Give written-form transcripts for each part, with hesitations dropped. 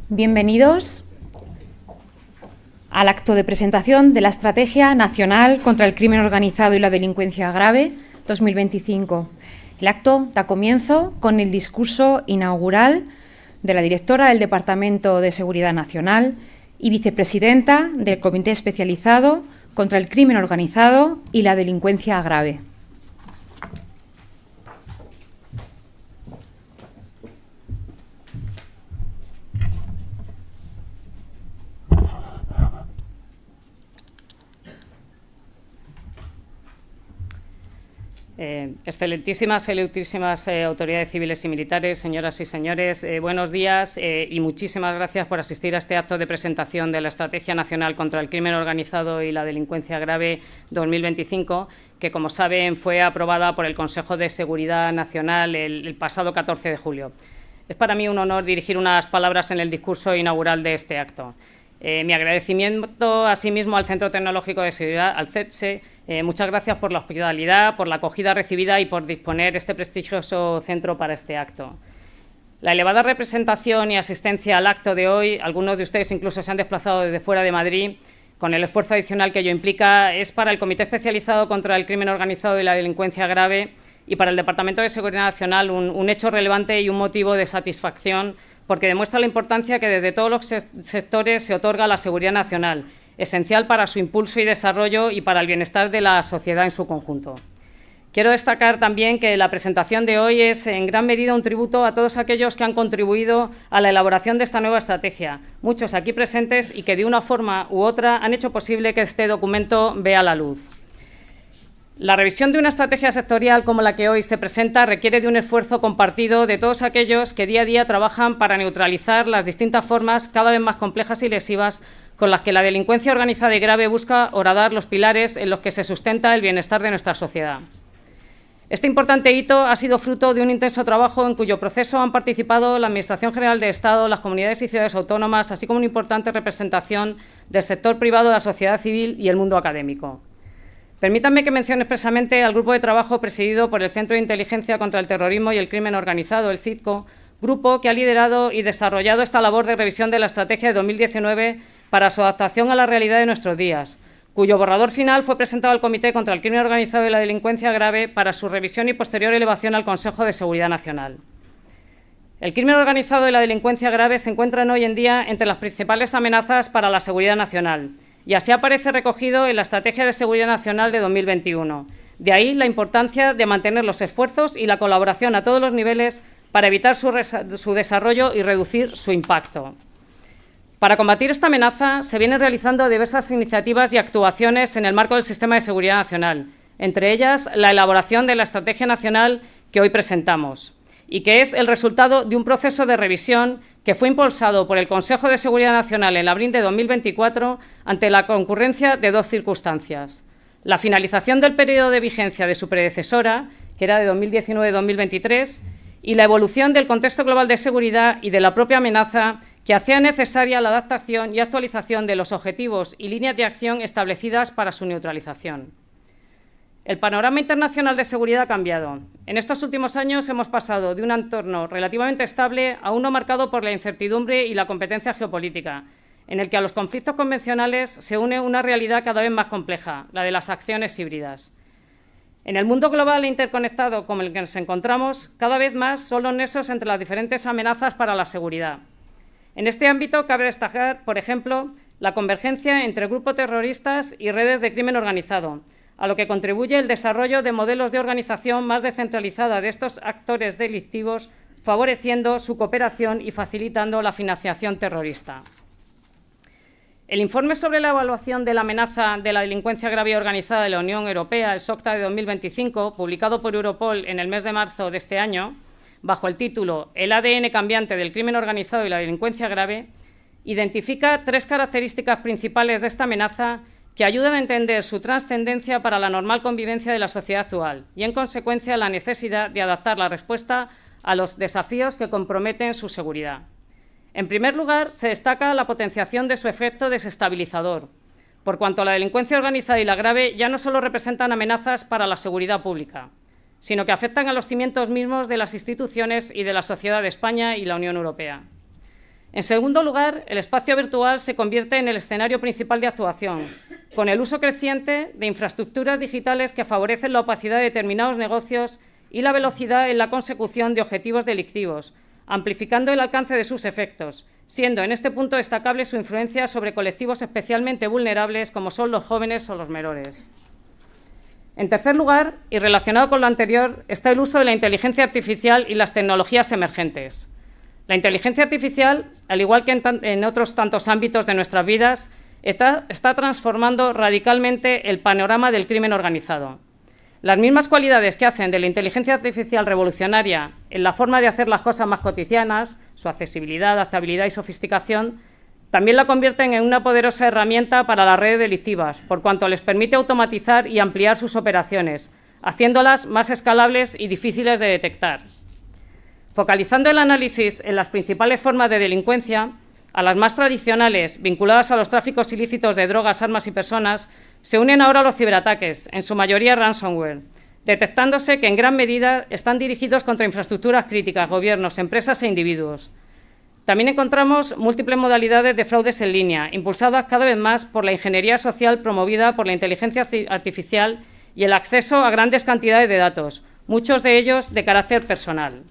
Bienvenidos al acto de presentación de la Estrategia Nacional contra el Crimen Organizado y la Delincuencia Grave 2025. El acto da comienzo con el discurso inaugural de la directora del Departamento de Seguridad Nacional y vicepresidenta del Comité Especializado contra el Crimen Organizado y la Delincuencia Grave. Excelentísimas autoridades civiles y militares, señoras y señores, buenos días y muchísimas gracias por asistir a este acto de presentación de la Estrategia Nacional contra el Crimen Organizado y la Delincuencia Grave 2025, que, como saben, fue aprobada por el Consejo de Seguridad Nacional el pasado 14 de julio. Es para mí un honor dirigir unas palabras en el discurso inaugural de este acto. Mi agradecimiento, asimismo, al Centro Tecnológico de Seguridad, al CETSE. Muchas gracias por la hospitalidad, por la acogida recibida y por disponer este prestigioso centro para este acto. La elevada representación y asistencia al acto de hoy, algunos de ustedes incluso se han desplazado desde fuera de Madrid, con el esfuerzo adicional que ello implica, es para el Comité Especializado contra el Crimen Organizado y la Delincuencia Grave y para el Departamento de Seguridad Nacional un hecho relevante y un motivo de satisfacción, porque demuestra la importancia que desde todos los sectores se otorga a la seguridad nacional, esencial para su impulso y desarrollo y para el bienestar de la sociedad en su conjunto. Quiero destacar también que la presentación de hoy es en gran medida un tributo a todos aquellos que han contribuido a la elaboración de esta nueva estrategia, muchos aquí presentes y que de una forma u otra han hecho posible que este documento vea la luz. La revisión de una estrategia sectorial como la que hoy se presenta requiere de un esfuerzo compartido de todos aquellos que día a día trabajan para neutralizar las distintas formas cada vez más complejas y lesivas con las que la delincuencia organizada y grave busca horadar los pilares en los que se sustenta el bienestar de nuestra sociedad. Este importante hito ha sido fruto de un intenso trabajo en cuyo proceso han participado la Administración General del Estado, las comunidades y ciudades autónomas, así como una importante representación del sector privado, la sociedad civil y el mundo académico. Permítanme que mencione expresamente al grupo de trabajo presidido por el Centro de Inteligencia contra el Terrorismo y el Crimen Organizado, el CITCO, grupo que ha liderado y desarrollado esta labor de revisión de la estrategia de 2019 para su adaptación a la realidad de nuestros días, cuyo borrador final fue presentado al Comité contra el Crimen Organizado y la Delincuencia Grave para su revisión y posterior elevación al Consejo de Seguridad Nacional. El crimen organizado y la delincuencia grave se encuentran hoy en día entre las principales amenazas para la seguridad nacional, y así aparece recogido en la Estrategia de Seguridad Nacional de 2021. De ahí la importancia de mantener los esfuerzos y la colaboración a todos los niveles para evitar su desarrollo y reducir su impacto. Para combatir esta amenaza se vienen realizando diversas iniciativas y actuaciones en el marco del Sistema de Seguridad Nacional, entre ellas la elaboración de la Estrategia Nacional que hoy presentamos, y que es el resultado de un proceso de revisión que fue impulsado por el Consejo de Seguridad Nacional en abril de 2024 ante la concurrencia de dos circunstancias: la finalización del periodo de vigencia de su predecesora, que era de 2019-2023, y la evolución del contexto global de seguridad y de la propia amenaza, que hacía necesaria la adaptación y actualización de los objetivos y líneas de acción establecidas para su neutralización. El panorama internacional de seguridad ha cambiado. En estos últimos años hemos pasado de un entorno relativamente estable a uno marcado por la incertidumbre y la competencia geopolítica, en el que a los conflictos convencionales se une una realidad cada vez más compleja, la de las acciones híbridas. En el mundo global e interconectado como el que nos encontramos, cada vez más son los nexos entre las diferentes amenazas para la seguridad. En este ámbito cabe destacar, por ejemplo, la convergencia entre grupos terroristas y redes de crimen organizado, a lo que contribuye el desarrollo de modelos de organización más descentralizada de estos actores delictivos, favoreciendo su cooperación y facilitando la financiación terrorista. El informe sobre la evaluación de la amenaza de la delincuencia grave y organizada de la Unión Europea, el SOCTA de 2025, publicado por Europol en el mes de marzo de este año, bajo el título «El ADN cambiante del crimen organizado y la delincuencia grave», identifica 3 características principales de esta amenaza que ayudan a entender su trascendencia para la normal convivencia de la sociedad actual y, en consecuencia, la necesidad de adaptar la respuesta a los desafíos que comprometen su seguridad. En primer lugar, se destaca la potenciación de su efecto desestabilizador, por cuanto la delincuencia organizada y la grave ya no solo representan amenazas para la seguridad pública, sino que afectan a los cimientos mismos de las instituciones y de la sociedad de España y la Unión Europea. En segundo lugar, el espacio virtual se convierte en el escenario principal de actuación, con el uso creciente de infraestructuras digitales que favorecen la opacidad de determinados negocios y la velocidad en la consecución de objetivos delictivos, amplificando el alcance de sus efectos, siendo en este punto destacable su influencia sobre colectivos especialmente vulnerables como son los jóvenes o los menores. En tercer lugar, y relacionado con lo anterior, está el uso de la inteligencia artificial y las tecnologías emergentes. La inteligencia artificial, al igual que en otros tantos ámbitos de nuestras vidas, está transformando radicalmente el panorama del crimen organizado. Las mismas cualidades que hacen de la inteligencia artificial revolucionaria en la forma de hacer las cosas más cotidianas, su accesibilidad, adaptabilidad y sofisticación, también la convierten en una poderosa herramienta para las redes delictivas, por cuanto les permite automatizar y ampliar sus operaciones, haciéndolas más escalables y difíciles de detectar. Focalizando el análisis en las principales formas de delincuencia, a las más tradicionales, vinculadas a los tráficos ilícitos de drogas, armas y personas, se unen ahora los ciberataques, en su mayoría ransomware, detectándose que en gran medida están dirigidos contra infraestructuras críticas, gobiernos, empresas e individuos. También encontramos múltiples modalidades de fraudes en línea, impulsadas cada vez más por la ingeniería social promovida por la inteligencia artificial y el acceso a grandes cantidades de datos, muchos de ellos de carácter personal.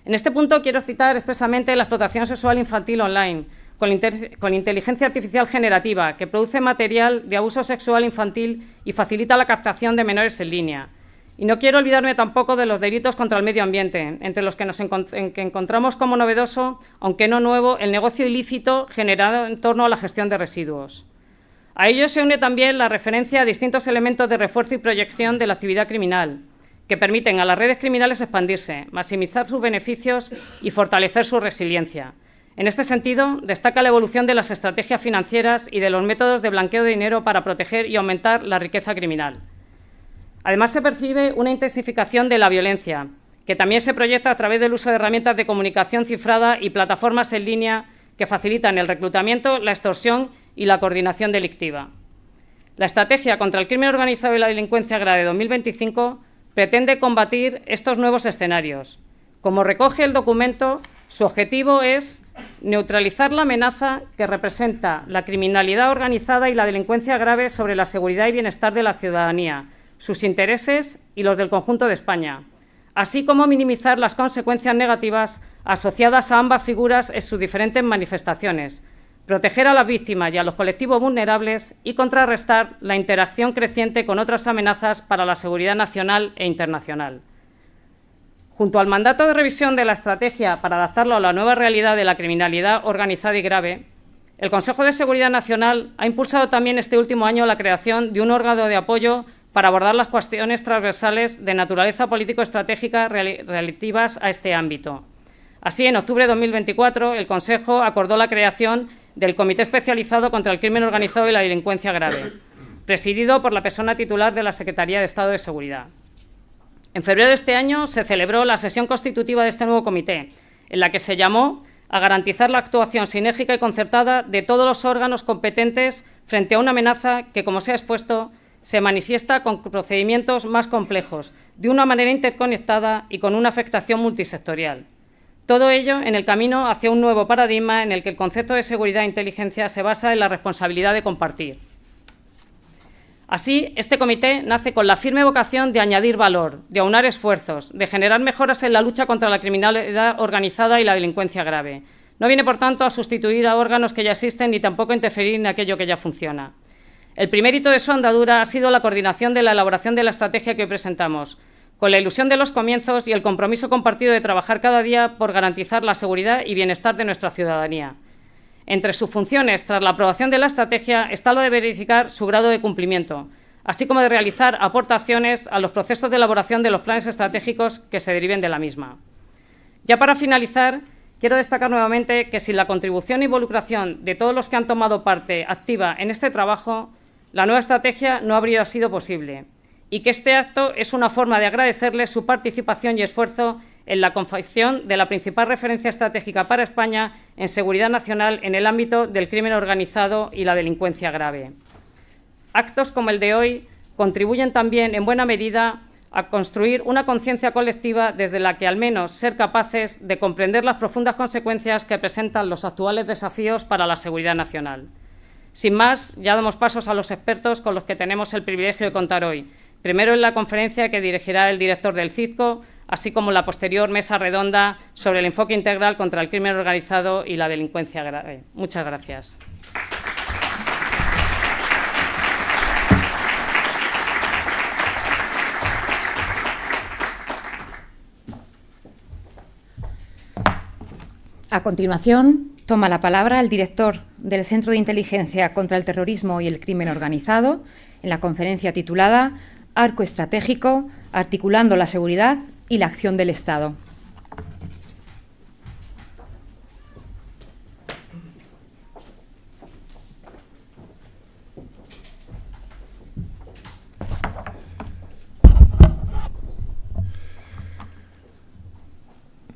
En este punto quiero citar expresamente la explotación sexual infantil online, con inteligencia artificial generativa, que produce material de abuso sexual infantil y facilita la captación de menores en línea. Y no quiero olvidarme tampoco de los delitos contra el medio ambiente, entre los que encontramos como novedoso, aunque no nuevo, el negocio ilícito generado en torno a la gestión de residuos. A ello se une también la referencia a distintos elementos de refuerzo y proyección de la actividad criminal, que permiten a las redes criminales expandirse, maximizar sus beneficios y fortalecer su resiliencia. En este sentido, destaca la evolución de las estrategias financieras y de los métodos de blanqueo de dinero para proteger y aumentar la riqueza criminal. Además, se percibe una intensificación de la violencia, que también se proyecta a través del uso de herramientas de comunicación cifrada y plataformas en línea que facilitan el reclutamiento, la extorsión y la coordinación delictiva. La estrategia contra el crimen organizado y la delincuencia grave de 2025 pretende combatir estos nuevos escenarios. Como recoge el documento, su objetivo es neutralizar la amenaza que representa la criminalidad organizada y la delincuencia grave sobre la seguridad y bienestar de la ciudadanía, sus intereses y los del conjunto de España, así como minimizar las consecuencias negativas asociadas a ambas figuras en sus diferentes manifestaciones, proteger a las víctimas y a los colectivos vulnerables y contrarrestar la interacción creciente con otras amenazas para la seguridad nacional e internacional. Junto al mandato de revisión de la estrategia para adaptarlo a la nueva realidad de la criminalidad organizada y grave, el Consejo de Seguridad Nacional ha impulsado también este último año la creación de un órgano de apoyo para abordar las cuestiones transversales de naturaleza político-estratégica relativas a este ámbito. Así, en octubre de 2024, el Consejo acordó la creación del Comité Especializado contra el Crimen Organizado y la Delincuencia Grave, presidido por la persona titular de la Secretaría de Estado de Seguridad. En febrero de este año se celebró la sesión constitutiva de este nuevo comité, en la que se llamó a garantizar la actuación sinérgica y concertada de todos los órganos competentes frente a una amenaza que, como se ha expuesto, se manifiesta con procedimientos más complejos, de una manera interconectada y con una afectación multisectorial. Todo ello en el camino hacia un nuevo paradigma en el que el concepto de seguridad e inteligencia se basa en la responsabilidad de compartir. Así, este comité nace con la firme vocación de añadir valor, de aunar esfuerzos, de generar mejoras en la lucha contra la criminalidad organizada y la delincuencia grave. No viene, por tanto, a sustituir a órganos que ya existen ni tampoco a interferir en aquello que ya funciona. El primer hito de su andadura ha sido la coordinación de la elaboración de la estrategia que hoy presentamos, con la ilusión de los comienzos y el compromiso compartido de trabajar cada día por garantizar la seguridad y bienestar de nuestra ciudadanía. Entre sus funciones, tras la aprobación de la estrategia, está lo de verificar su grado de cumplimiento, así como de realizar aportaciones a los procesos de elaboración de los planes estratégicos que se deriven de la misma. Ya para finalizar, quiero destacar nuevamente que sin la contribución e involucración de todos los que han tomado parte activa en este trabajo, la nueva estrategia no habría sido posible, y que este acto es una forma de agradecerles su participación y esfuerzo en la confección de la principal referencia estratégica para España en seguridad nacional en el ámbito del crimen organizado y la delincuencia grave. Actos como el de hoy contribuyen también en buena medida a construir una conciencia colectiva desde la que al menos ser capaces de comprender las profundas consecuencias que presentan los actuales desafíos para la seguridad nacional. Sin más, ya damos pasos a los expertos con los que tenemos el privilegio de contar hoy. Primero en la conferencia que dirigirá el director del CIDCO, así como la posterior mesa redonda sobre el enfoque integral contra el crimen organizado y la delincuencia grave. Muchas gracias. A continuación, toma la palabra el director del Centro de Inteligencia contra el Terrorismo y el Crimen Organizado en la conferencia titulada Arco Estratégico, articulando la seguridad y la acción del Estado.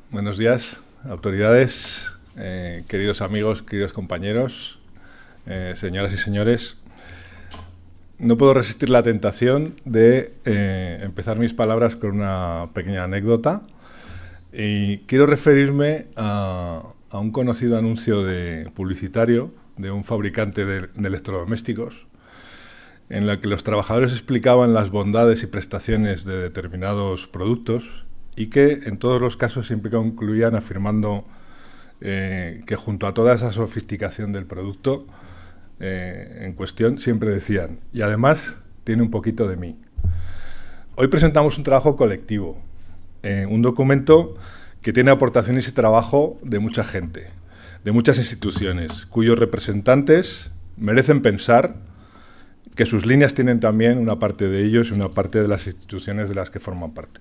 Buenos días, autoridades, queridos amigos, queridos compañeros, señoras y señores. No puedo resistir la tentación de empezar mis palabras con una pequeña anécdota y quiero referirme a un conocido anuncio publicitario de un fabricante de electrodomésticos en la que los trabajadores explicaban las bondades y prestaciones de determinados productos y que en todos los casos siempre concluían afirmando que junto a toda esa sofisticación del producto en cuestión siempre decían, y además tiene un poquito de mí. Hoy presentamos un trabajo colectivo, un documento que tiene aportaciones y trabajo de mucha gente, de muchas instituciones, cuyos representantes merecen pensar que sus líneas tienen también una parte de ellos y una parte de las instituciones de las que forman parte.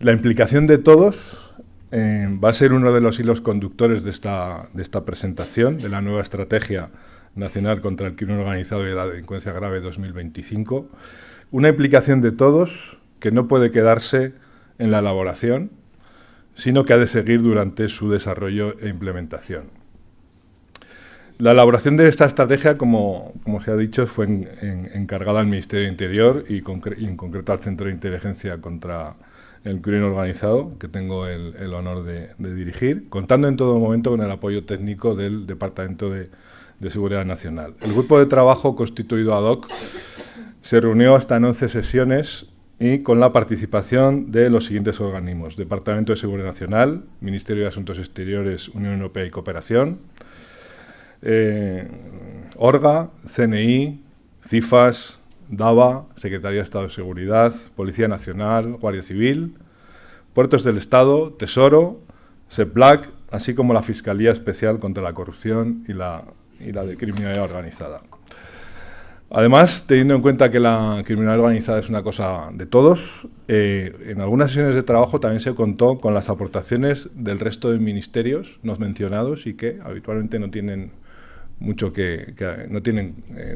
La implicación de todos va a ser uno de los hilos conductores de esta presentación, de la nueva Estrategia Nacional contra el Crimen Organizado y la Delincuencia Grave 2025, una implicación de todos que no puede quedarse en la elaboración, sino que ha de seguir durante su desarrollo e implementación. La elaboración de esta estrategia, como se ha dicho, fue encargada al Ministerio de Interior y en concreto al Centro de Inteligencia contra el Crimen Organizado, que tengo el honor de dirigir, contando en todo momento con el apoyo técnico del Departamento de Seguridad Nacional. El grupo de trabajo constituido ad hoc se reunió hasta en 11 sesiones y con la participación de los siguientes organismos: Departamento de Seguridad Nacional, Ministerio de Asuntos Exteriores, Unión Europea y Cooperación, ORGA, CNI, CIFAS, DABA, Secretaría de Estado de Seguridad, Policía Nacional, Guardia Civil, Puertos del Estado, Tesoro, SEPLAC, así como la Fiscalía Especial contra la Corrupción y la de Criminalidad Organizada. Además, teniendo en cuenta que la criminalidad organizada es una cosa de todos, en algunas sesiones de trabajo también se contó con las aportaciones del resto de ministerios no mencionados y que habitualmente no tienen mucho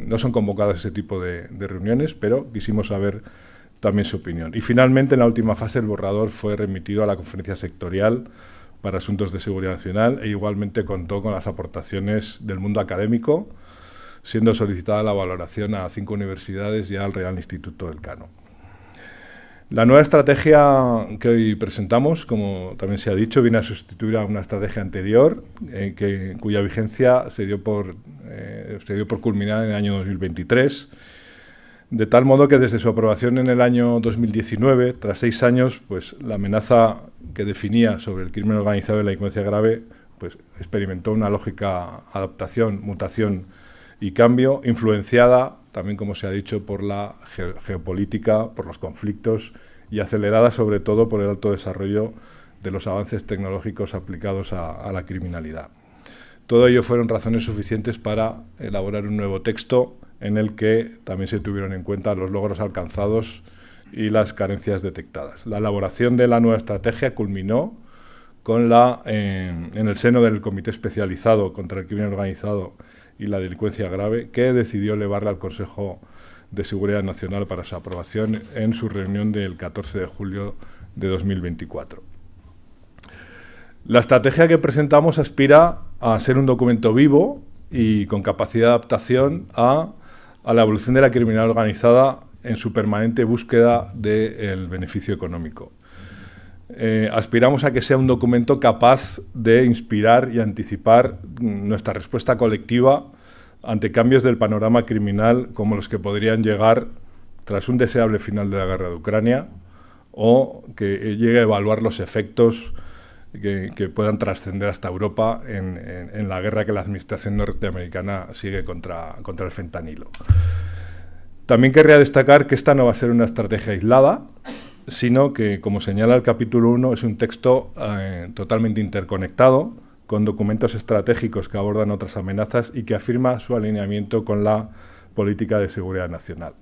no son convocados a ese tipo de reuniones, pero quisimos saber también su opinión. Y finalmente, en la última fase, el borrador fue remitido a la Conferencia Sectorial para Asuntos de Seguridad Nacional e igualmente contó con las aportaciones del mundo académico, siendo solicitada la valoración a 5 universidades y al Real Instituto Elcano. La nueva estrategia que hoy presentamos, como también se ha dicho, viene a sustituir a una estrategia anterior cuya vigencia se dio por culminada en el año 2023. de tal modo que desde su aprobación en el año 2019, tras 6 años, pues la amenaza que definía sobre el crimen organizado y la delincuencia grave pues experimentó una lógica adaptación, mutación y cambio, influenciada también, como se ha dicho, por la geopolítica, por los conflictos y acelerada sobre todo por el alto desarrollo de los avances tecnológicos aplicados a la criminalidad. Todo ello fueron razones suficientes para elaborar un nuevo texto en el que también se tuvieron en cuenta los logros alcanzados y las carencias detectadas. La elaboración de la nueva estrategia culminó con en el seno del Comité Especializado contra el Crimen Organizado y la Delincuencia Grave, que decidió elevarla al Consejo de Seguridad Nacional para su aprobación en su reunión del 14 de julio de 2024. La estrategia que presentamos aspira a ser un documento vivo y con capacidad de adaptación a la evolución de la criminalidad organizada en su permanente búsqueda del beneficio económico. Aspiramos a que sea un documento capaz de inspirar y anticipar nuestra respuesta colectiva ante cambios del panorama criminal como los que podrían llegar tras un deseable final de la guerra de Ucrania o que llegue a evaluar los efectos que puedan trascender hasta Europa en la guerra que la administración norteamericana sigue contra el fentanilo. También querría destacar que esta no va a ser una estrategia aislada, sino que, como señala el capítulo 1, es un texto totalmente interconectado, con documentos estratégicos que abordan otras amenazas y que afirma su alineamiento con la política de seguridad nacional,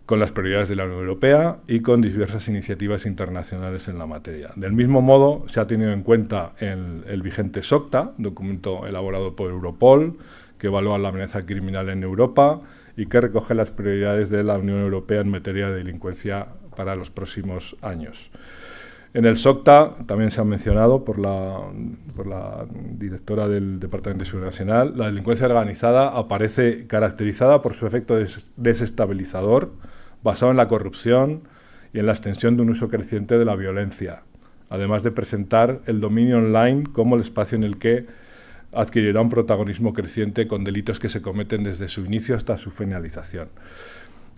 con las prioridades de la Unión Europea y con diversas iniciativas internacionales en la materia. Del mismo modo, se ha tenido en cuenta el vigente SOCTA, documento elaborado por Europol, que evalúa la amenaza criminal en Europa y que recoge las prioridades de la Unión Europea en materia de delincuencia para los próximos años. En el SOCTA, también se ha mencionado por la directora del Departamento de Seguridad Nacional, la delincuencia organizada aparece caracterizada por su efecto desestabilizador, basado en la corrupción y en la extensión de un uso creciente de la violencia, además de presentar el dominio online como el espacio en el que adquirirá un protagonismo creciente con delitos que se cometen desde su inicio hasta su finalización.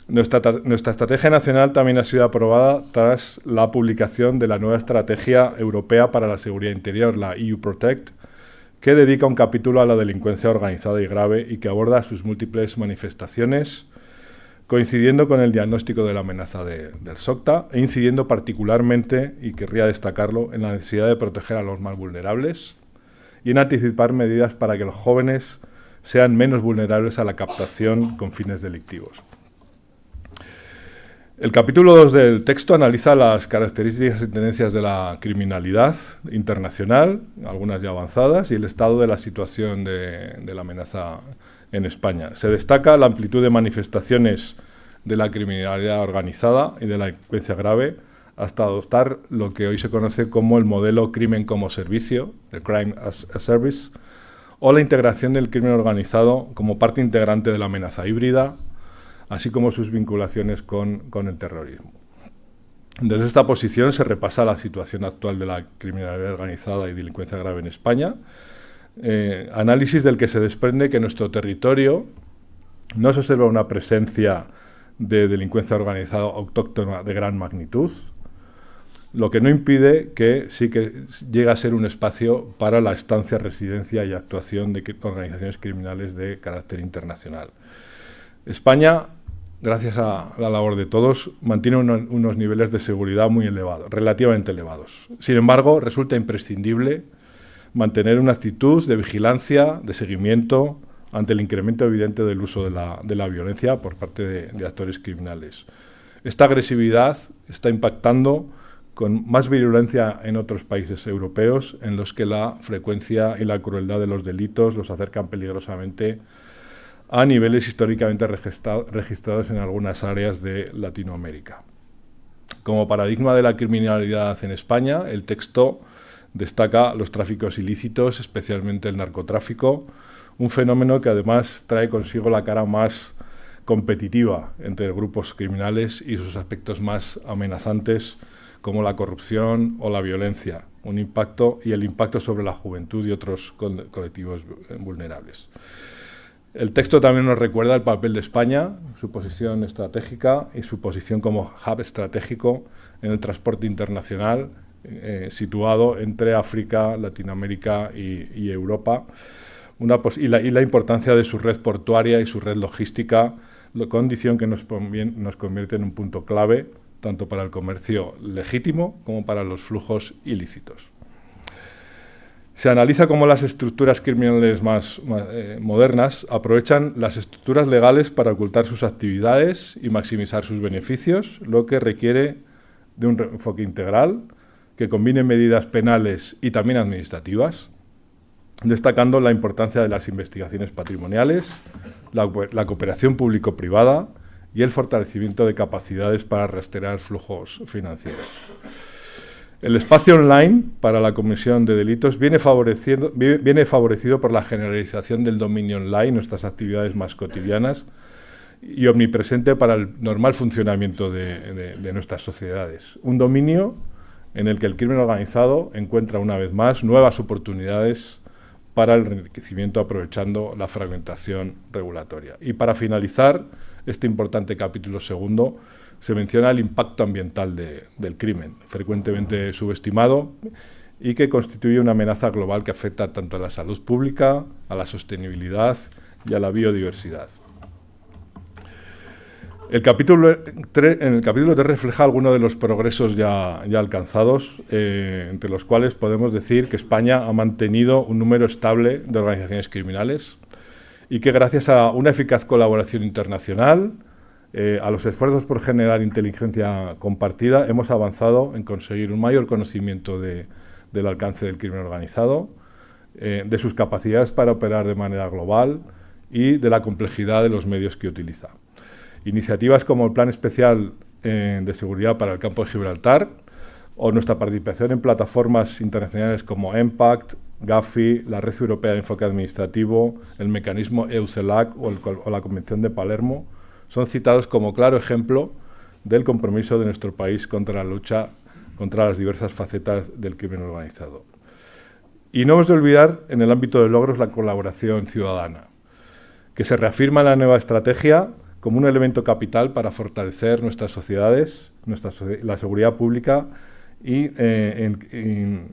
Nuestra estrategia nacional también ha sido aprobada tras la publicación de la nueva estrategia europea para la seguridad interior, la EU Protect, que dedica un capítulo a la delincuencia organizada y grave y que aborda sus múltiples manifestaciones, coincidiendo con el diagnóstico de la amenaza del SOCTA e incidiendo particularmente, y querría destacarlo, en la necesidad de proteger a los más vulnerables y en anticipar medidas para que los jóvenes sean menos vulnerables a la captación con fines delictivos. El capítulo 2 del texto analiza las características y tendencias de la criminalidad internacional, algunas ya avanzadas, y el estado de la situación de la amenaza en España. Se destaca la amplitud de manifestaciones de la criminalidad organizada y de la delincuencia grave, hasta adoptar lo que hoy se conoce como el modelo crimen como servicio, the crime as a service, o la integración del crimen organizado como parte integrante de la amenaza híbrida, así como sus vinculaciones con el terrorismo. Desde esta posición se repasa la situación actual de la criminalidad organizada y delincuencia grave en España, análisis del que se desprende que en nuestro territorio no se observa una presencia de delincuencia organizada autóctona de gran magnitud, lo que no impide que sí que llegue a ser un espacio para la estancia, residencia y actuación de organizaciones criminales de carácter internacional. España, gracias a la labor de todos, mantiene unos niveles de seguridad muy elevados, relativamente elevados. Sin embargo, resulta imprescindible mantener una actitud de vigilancia, de seguimiento, ante el incremento evidente del uso de la violencia por parte de actores criminales. Esta agresividad está impactando con más virulencia en otros países europeos, en los que la frecuencia y la crueldad de los delitos los acercan peligrosamente a niveles históricamente registrados en algunas áreas de Latinoamérica. Como paradigma de la criminalidad en España, el texto destaca los tráficos ilícitos, especialmente el narcotráfico, un fenómeno que además trae consigo la cara más competitiva entre grupos criminales y sus aspectos más amenazantes, como la corrupción o la violencia, el impacto sobre la juventud y otros colectivos vulnerables. El texto también nos recuerda el papel de España, su posición estratégica y su posición como hub estratégico en el transporte internacional, situado entre África, Latinoamérica y Europa, y la importancia de su red portuaria y su red logística, condición que nos convierte en un punto clave tanto para el comercio legítimo como para los flujos ilícitos. Se analiza cómo las estructuras criminales más modernas aprovechan las estructuras legales para ocultar sus actividades y maximizar sus beneficios, lo que requiere de un enfoque integral que combine medidas penales y también administrativas, destacando la importancia de las investigaciones patrimoniales, la cooperación público-privada y el fortalecimiento de capacidades para rastrear flujos financieros. El espacio online para la comisión de delitos viene favorecido por la generalización del dominio online, nuestras actividades más cotidianas, y omnipresente para el normal funcionamiento de nuestras sociedades. Un dominio en el que el crimen organizado encuentra una vez más nuevas oportunidades para el enriquecimiento aprovechando la fragmentación regulatoria. Y para finalizar este importante capítulo segundo, se menciona el impacto ambiental del crimen, frecuentemente subestimado y que constituye una amenaza global que afecta tanto a la salud pública, a la sostenibilidad y a la biodiversidad. En el capítulo 3 refleja algunos de los progresos ya alcanzados, entre los cuales podemos decir que España ha mantenido un número estable de organizaciones criminales y que gracias a una eficaz colaboración internacional, a los esfuerzos por generar inteligencia compartida, hemos avanzado en conseguir un mayor conocimiento del alcance del crimen organizado, de sus capacidades para operar de manera global y de la complejidad de los medios que utiliza. Iniciativas como el Plan Especial de Seguridad para el Campo de Gibraltar o nuestra participación en plataformas internacionales como EMPACT, Gafi, la Red Europea de Enfoque Administrativo, el mecanismo EUCELAC o la Convención de Palermo son citados como claro ejemplo del compromiso de nuestro país contra la lucha contra las diversas facetas del crimen organizado. Y no hemos de olvidar, en el ámbito de logros, la colaboración ciudadana, que se reafirma en la nueva estrategia como un elemento capital para fortalecer nuestras sociedades, la seguridad pública y en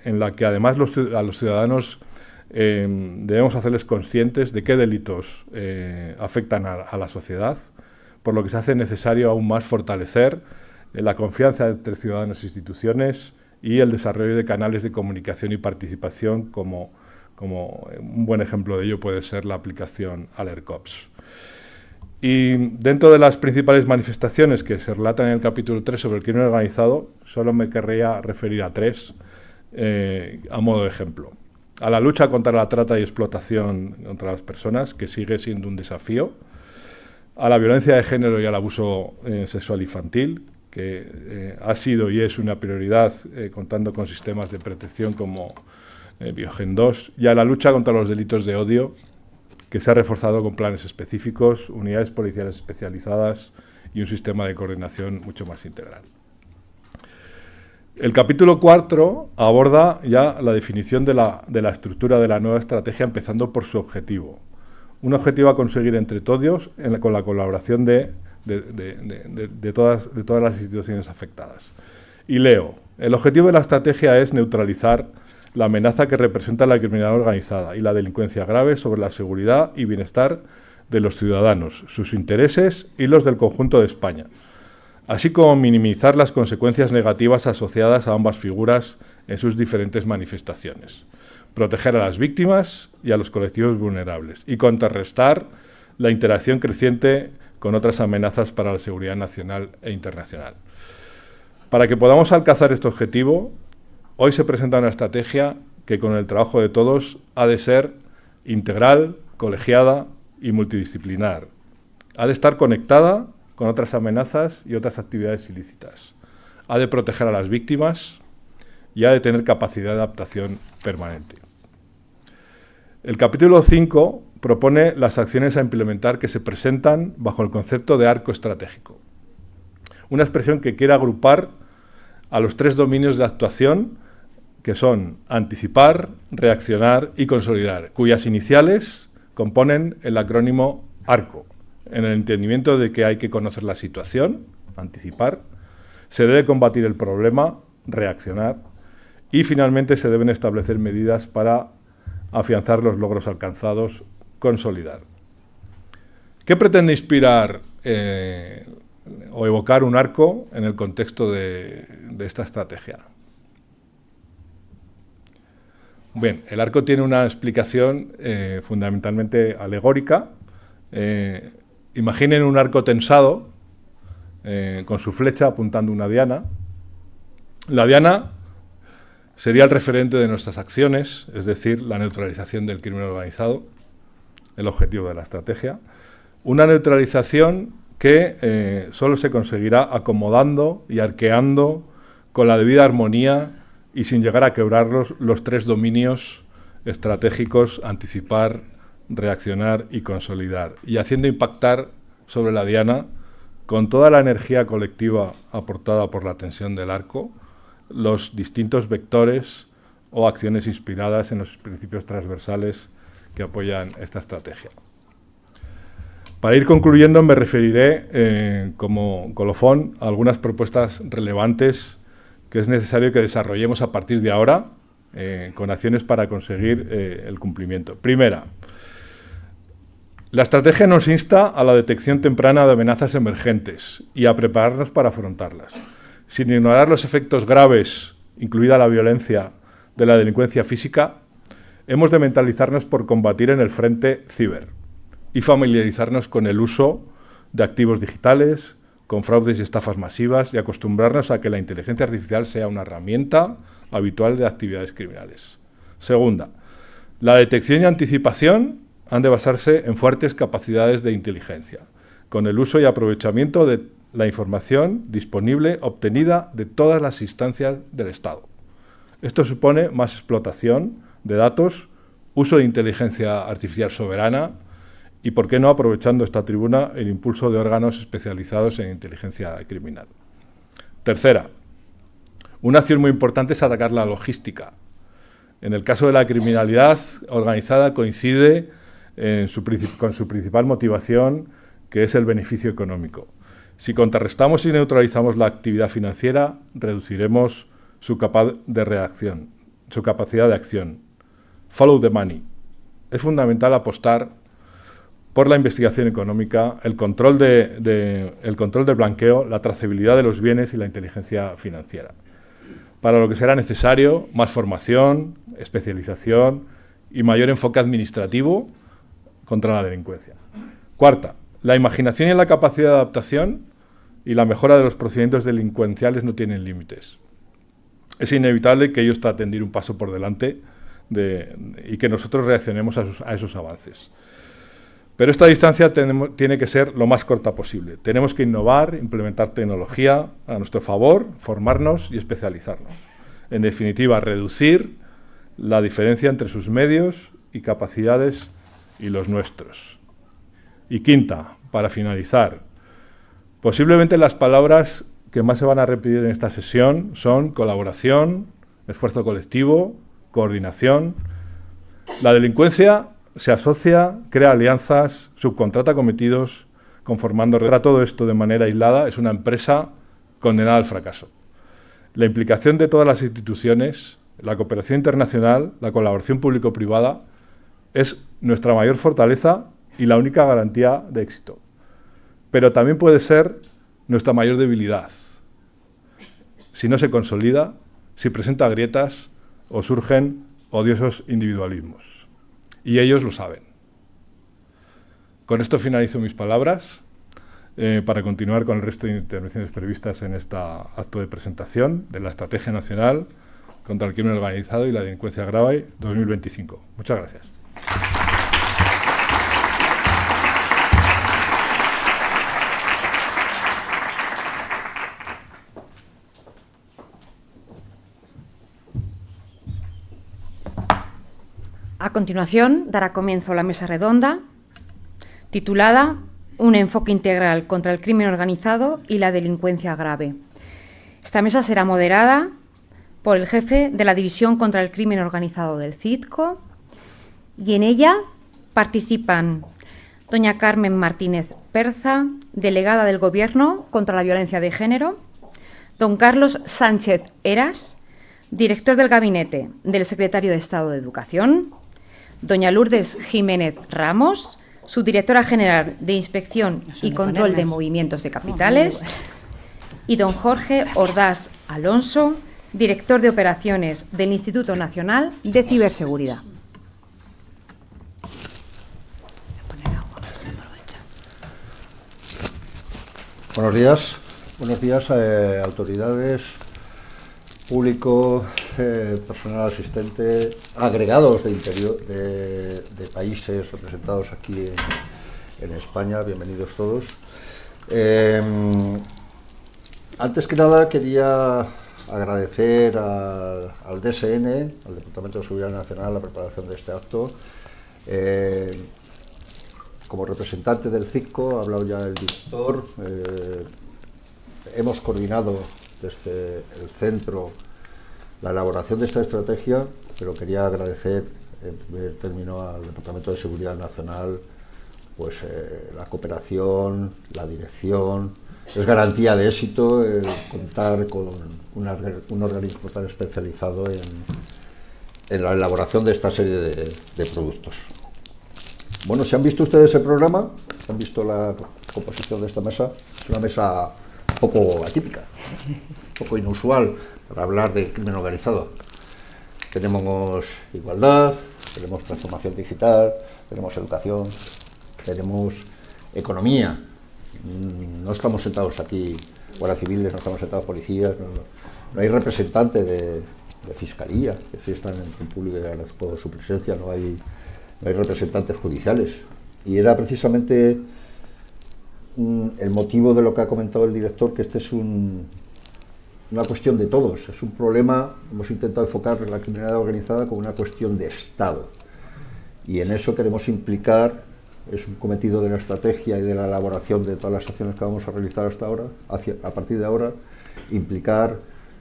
la que además a los ciudadanos debemos hacerles conscientes de qué delitos afectan a la sociedad, por lo que se hace necesario aún más fortalecer la confianza entre ciudadanos e instituciones y el desarrollo de canales de comunicación y participación, como un buen ejemplo de ello puede ser la aplicación AlertCops. Y dentro de las principales manifestaciones que se relatan en el capítulo 3 sobre el crimen organizado, solo me querría referir a 3 a modo de ejemplo. A la lucha contra la trata y explotación contra las personas, que sigue siendo un desafío. A la violencia de género y al abuso sexual infantil, que ha sido y es una prioridad contando con sistemas de protección como Biogen 2. Y a la lucha contra los delitos de odio, que se ha reforzado con planes específicos, unidades policiales especializadas y un sistema de coordinación mucho más integral. El capítulo 4 aborda ya la definición de la estructura de la nueva estrategia, empezando por su objetivo. Un objetivo a conseguir entre todos con la colaboración de todas las instituciones afectadas. Y leo: el objetivo de la estrategia es neutralizar la amenaza que representa la criminalidad organizada y la delincuencia grave sobre la seguridad y bienestar de los ciudadanos, sus intereses y los del conjunto de España, así como minimizar las consecuencias negativas asociadas a ambas figuras en sus diferentes manifestaciones, proteger a las víctimas y a los colectivos vulnerables y contrarrestar la interacción creciente con otras amenazas para la seguridad nacional e internacional. Para que podamos alcanzar este objetivo, hoy se presenta una estrategia que, con el trabajo de todos, ha de ser integral, colegiada y multidisciplinar. Ha de estar conectada con otras amenazas y otras actividades ilícitas. Ha de proteger a las víctimas y ha de tener capacidad de adaptación permanente. El capítulo 5 propone las acciones a implementar que se presentan bajo el concepto de arco estratégico, una expresión que quiere agrupar a los 3 dominios de actuación, que son anticipar, reaccionar y consolidar, cuyas iniciales componen el acrónimo ARCO, en el entendimiento de que hay que conocer la situación, anticipar, se debe combatir el problema, reaccionar, y finalmente se deben establecer medidas para afianzar los logros alcanzados, consolidar. ¿Qué pretende inspirar o evocar un ARCO en el contexto de esta estrategia? Bien, el ARCO tiene una explicación fundamentalmente alegórica. Imaginen un arco tensado con su flecha apuntando una diana. La diana sería el referente de nuestras acciones, es decir, la neutralización del crimen organizado, el objetivo de la estrategia. Una neutralización que solo se conseguirá acomodando y arqueando con la debida armonía y sin llegar a quebrar los tres dominios estratégicos: anticipar, reaccionar y consolidar, y haciendo impactar sobre la diana, con toda la energía colectiva aportada por la tensión del arco, los distintos vectores o acciones inspiradas en los principios transversales que apoyan esta estrategia. Para ir concluyendo, me referiré como colofón a algunas propuestas relevantes que es necesario que desarrollemos a partir de ahora, con acciones para conseguir el cumplimiento. Primera, la estrategia nos insta a la detección temprana de amenazas emergentes y a prepararnos para afrontarlas, sin ignorar los efectos graves, incluida la violencia, de la delincuencia física. Hemos de mentalizarnos por combatir en el frente ciber y familiarizarnos con el uso de activos digitales, con fraudes y estafas masivas, y acostumbrarnos a que la inteligencia artificial sea una herramienta habitual de actividades criminales. Segunda, la detección y anticipación han de basarse en fuertes capacidades de inteligencia, con el uso y aprovechamiento de la información disponible obtenida de todas las instancias del Estado. Esto supone más explotación de datos, uso de inteligencia artificial soberana y, por qué no, aprovechando esta tribuna, el impulso de órganos especializados en inteligencia criminal. Tercera, una acción muy importante es atacar la logística. En el caso de la criminalidad organizada coincide con su principal motivación, que es el beneficio económico. Si contrarrestamos y neutralizamos la actividad financiera, reduciremos su capacidad de acción. Follow the money. Es fundamental apostar por la investigación económica, el control del blanqueo, la trazabilidad de los bienes y la inteligencia financiera, para lo que será necesario más formación, especialización y mayor enfoque administrativo contra la delincuencia. Cuarta, la imaginación y la capacidad de adaptación y la mejora de los procedimientos delincuenciales no tienen límites. Es inevitable que ellos traten de ir un paso por delante y que nosotros reaccionemos a esos avances. Pero esta distancia tiene que ser lo más corta posible. Tenemos que innovar, implementar tecnología a nuestro favor, formarnos y especializarnos. En definitiva, reducir la diferencia entre sus medios y capacidades y los nuestros. Y quinta, para finalizar, posiblemente las palabras que más se van a repetir en esta sesión son colaboración, esfuerzo colectivo, coordinación. La delincuencia se asocia, crea alianzas, subcontrata cometidos, conformando redes. Todo esto de manera aislada es una empresa condenada al fracaso. La implicación de todas las instituciones, la cooperación internacional, la colaboración público-privada es nuestra mayor fortaleza y la única garantía de éxito. Pero también puede ser nuestra mayor debilidad, si no se consolida, si presenta grietas o surgen odiosos individualismos. Y ellos lo saben. Con esto finalizo mis palabras para continuar con el resto de intervenciones previstas en este acto de presentación de la Estrategia Nacional contra el Crimen Organizado y la Delincuencia Grave 2025. Muchas gracias. A continuación, dará comienzo la mesa redonda, titulada Un enfoque integral contra el crimen organizado y la delincuencia grave. Esta mesa será moderada por el jefe de la División contra el Crimen Organizado del CIDCO y en ella participan doña Carmen Martínez Perza, delegada del Gobierno contra la violencia de género, don Carlos Sánchez Heras, director del Gabinete del Secretario de Estado de Educación, doña Lourdes Jiménez Ramos, subdirectora general de Inspección y Control de Movimientos de Capitales, y don Jorge Ordaz Alonso, director de Operaciones del Instituto Nacional de Ciberseguridad. Buenos días, autoridades, público, personal asistente, agregados de países representados aquí en España, bienvenidos todos. Antes que nada quería agradecer al DSN, al Departamento de Seguridad Nacional, la preparación de este acto. Como representante del CICCO, ha hablado ya el director, hemos coordinado desde el centro la elaboración de esta estrategia, pero quería agradecer en primer término al Departamento de Seguridad Nacional pues, la cooperación, la dirección. Es garantía de éxito el contar con un organismo tan especializado en la elaboración de esta serie de productos. Bueno, si han visto ustedes el programa, han visto la composición de esta mesa, es una mesa un poco atípica, un poco inusual para hablar de crimen organizado. Tenemos igualdad, tenemos transformación digital, tenemos educación, tenemos economía. No estamos sentados aquí guardias civiles, no estamos sentados policías, no hay representante de fiscalía, que sí están en público y agradezco su presencia, no hay representantes judiciales. Y era precisamente el motivo de lo que ha comentado el director, que este es una cuestión de todos, es un problema, hemos intentado enfocar la criminalidad organizada como una cuestión de Estado. Y en eso queremos implicar, es un cometido de la estrategia y de la elaboración de todas las acciones que vamos a realizar hasta ahora, a partir de ahora, intentar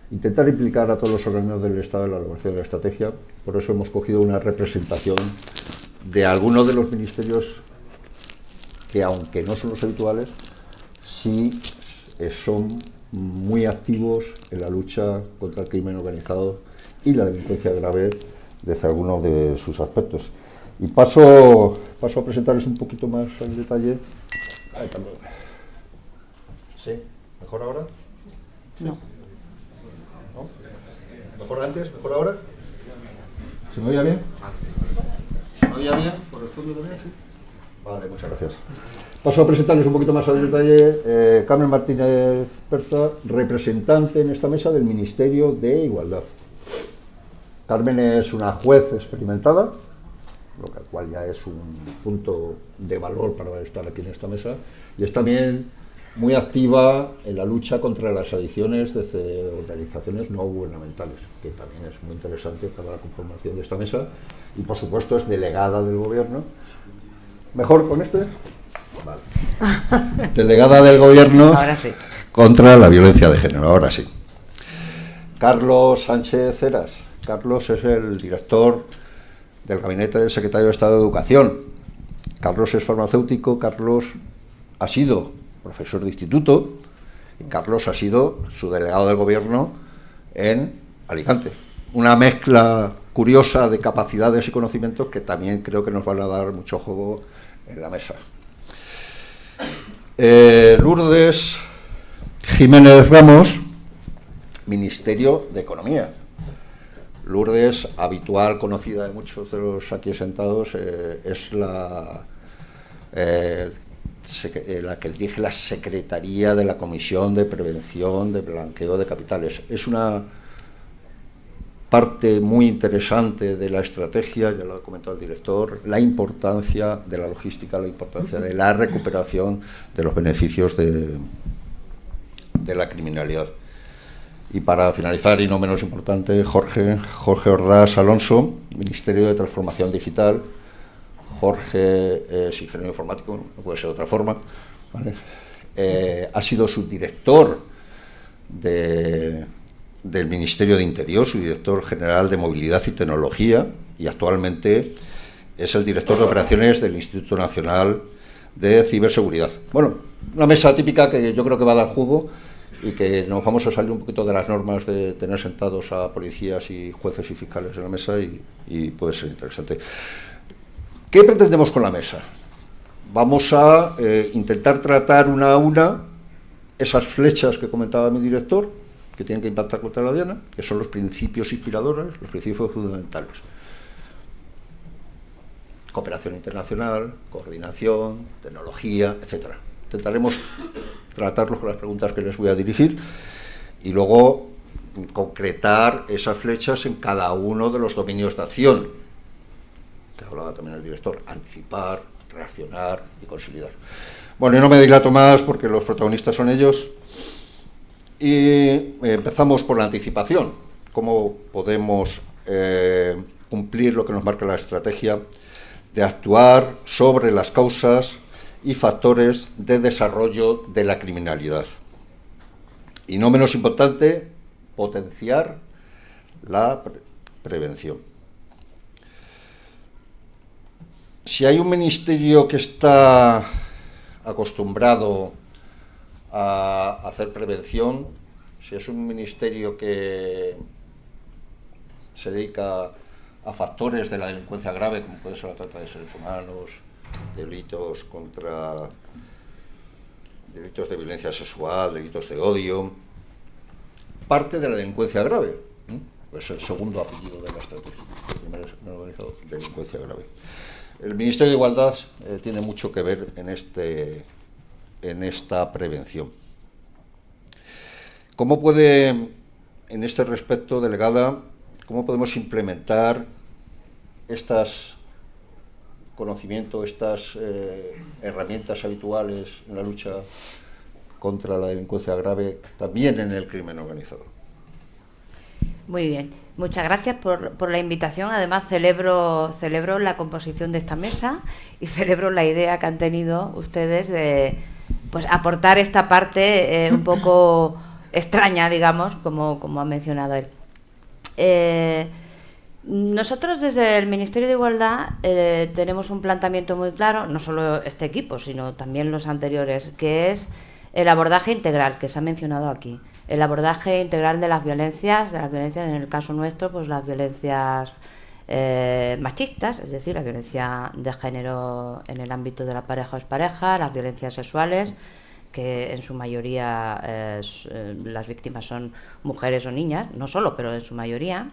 implicar a todos los organismos del Estado en la elaboración de la estrategia. Por eso hemos cogido una representación de algunos de los ministerios que, aunque no son los habituales, sí son muy activos en la lucha contra el crimen organizado y la delincuencia grave desde algunos de sus aspectos. Y paso a presentarles un poquito más en detalle. ¿Sí? ¿Mejor ahora? No. ¿No? ¿Mejor antes? ¿Mejor ahora? ¿Se me oye bien? ¿Se me oye bien? ¿Por el fondo también? Sí. Vale, muchas gracias. Paso a presentarles un poquito más al detalle. Carmen Martínez Perza, representante en esta mesa del Ministerio de Igualdad. Carmen es una juez experimentada, lo cual ya es un punto de valor para estar aquí en esta mesa, y es también muy activa en la lucha contra las adicciones desde organizaciones no gubernamentales, que también es muy interesante para la conformación de esta mesa, y por supuesto es delegada del Gobierno. ¿Mejor con este? Vale. Delegada del Gobierno sí. Contra la violencia de género, ahora sí. Carlos Sánchez Heras. Carlos es el director del Gabinete del Secretario de Estado de Educación. Carlos es farmacéutico, Carlos ha sido profesor de instituto y Carlos ha sido su delegado del Gobierno en Alicante. Una mezcla curiosa de capacidades y conocimientos que también creo que nos van a dar mucho juego en la mesa. Lourdes Jiménez Ramos, Ministerio de Economía. Lourdes, habitual, conocida de muchos de los aquí sentados, es la que dirige la Secretaría de la Comisión de Prevención de Blanqueo de Capitales. Es una parte muy interesante de la estrategia, ya lo ha comentado el director, la importancia de la logística, la importancia de la recuperación de los beneficios de la criminalidad. Y para finalizar, y no menos importante, Jorge Ordaz Alonso, Ministerio de Transformación Digital. Jorge es ingeniero informático, no puede ser de otra forma, ¿vale? Ha sido subdirector del Ministerio de Interior, subdirector general de Movilidad y Tecnología, y actualmente es el director de operaciones del Instituto Nacional de Ciberseguridad. Bueno, una mesa típica que yo creo que va a dar juego y que nos vamos a salir un poquito de las normas de tener sentados a policías y jueces y fiscales en la mesa y puede ser interesante. ¿Qué pretendemos con la mesa? Vamos a intentar tratar una a una esas flechas que comentaba mi director, que tienen que impactar contra la diana, que son los principios inspiradores, los principios fundamentales. Cooperación internacional, coordinación, tecnología, etc. Intentaremos tratarlos con las preguntas que les voy a dirigir y luego concretar esas flechas en cada uno de los dominios de acción, que hablaba también el director: anticipar, reaccionar y consolidar. Bueno, y no me dilato más porque los protagonistas son ellos. Y empezamos por la anticipación. ¿Cómo podemos cumplir lo que nos marca la estrategia de actuar sobre las causas y factores de desarrollo de la criminalidad? Y no menos importante, potenciar la prevención. Si hay un ministerio que está acostumbrado a hacer prevención, si es un ministerio que se dedica a factores de la delincuencia grave, como puede ser la trata de seres humanos, delitos de violencia sexual, delitos de odio, parte de la delincuencia grave, pues el segundo apellido de la estrategia, el primero es organizado, delincuencia grave. El Ministerio de Igualdad tiene mucho que ver en esta prevención. ¿Cómo puede, en este respecto, delegada, cómo podemos implementar estos conocimientos, estas herramientas habituales en la lucha contra la delincuencia grave también en el crimen organizado? Muy bien, muchas gracias por la invitación. Además, celebro la composición de esta mesa y celebro la idea que han tenido ustedes de pues aportar esta parte un poco extraña, digamos, como ha mencionado él. Nosotros desde el Ministerio de Igualdad tenemos un planteamiento muy claro, no solo este equipo, sino también los anteriores, que es el abordaje integral que se ha mencionado aquí. El abordaje integral de las violencias, en el caso nuestro, pues las violencias machistas, es decir, la violencia de género en el ámbito de la pareja o expareja, las violencias sexuales, que en su mayoría las víctimas son mujeres o niñas, no solo, pero en su mayoría,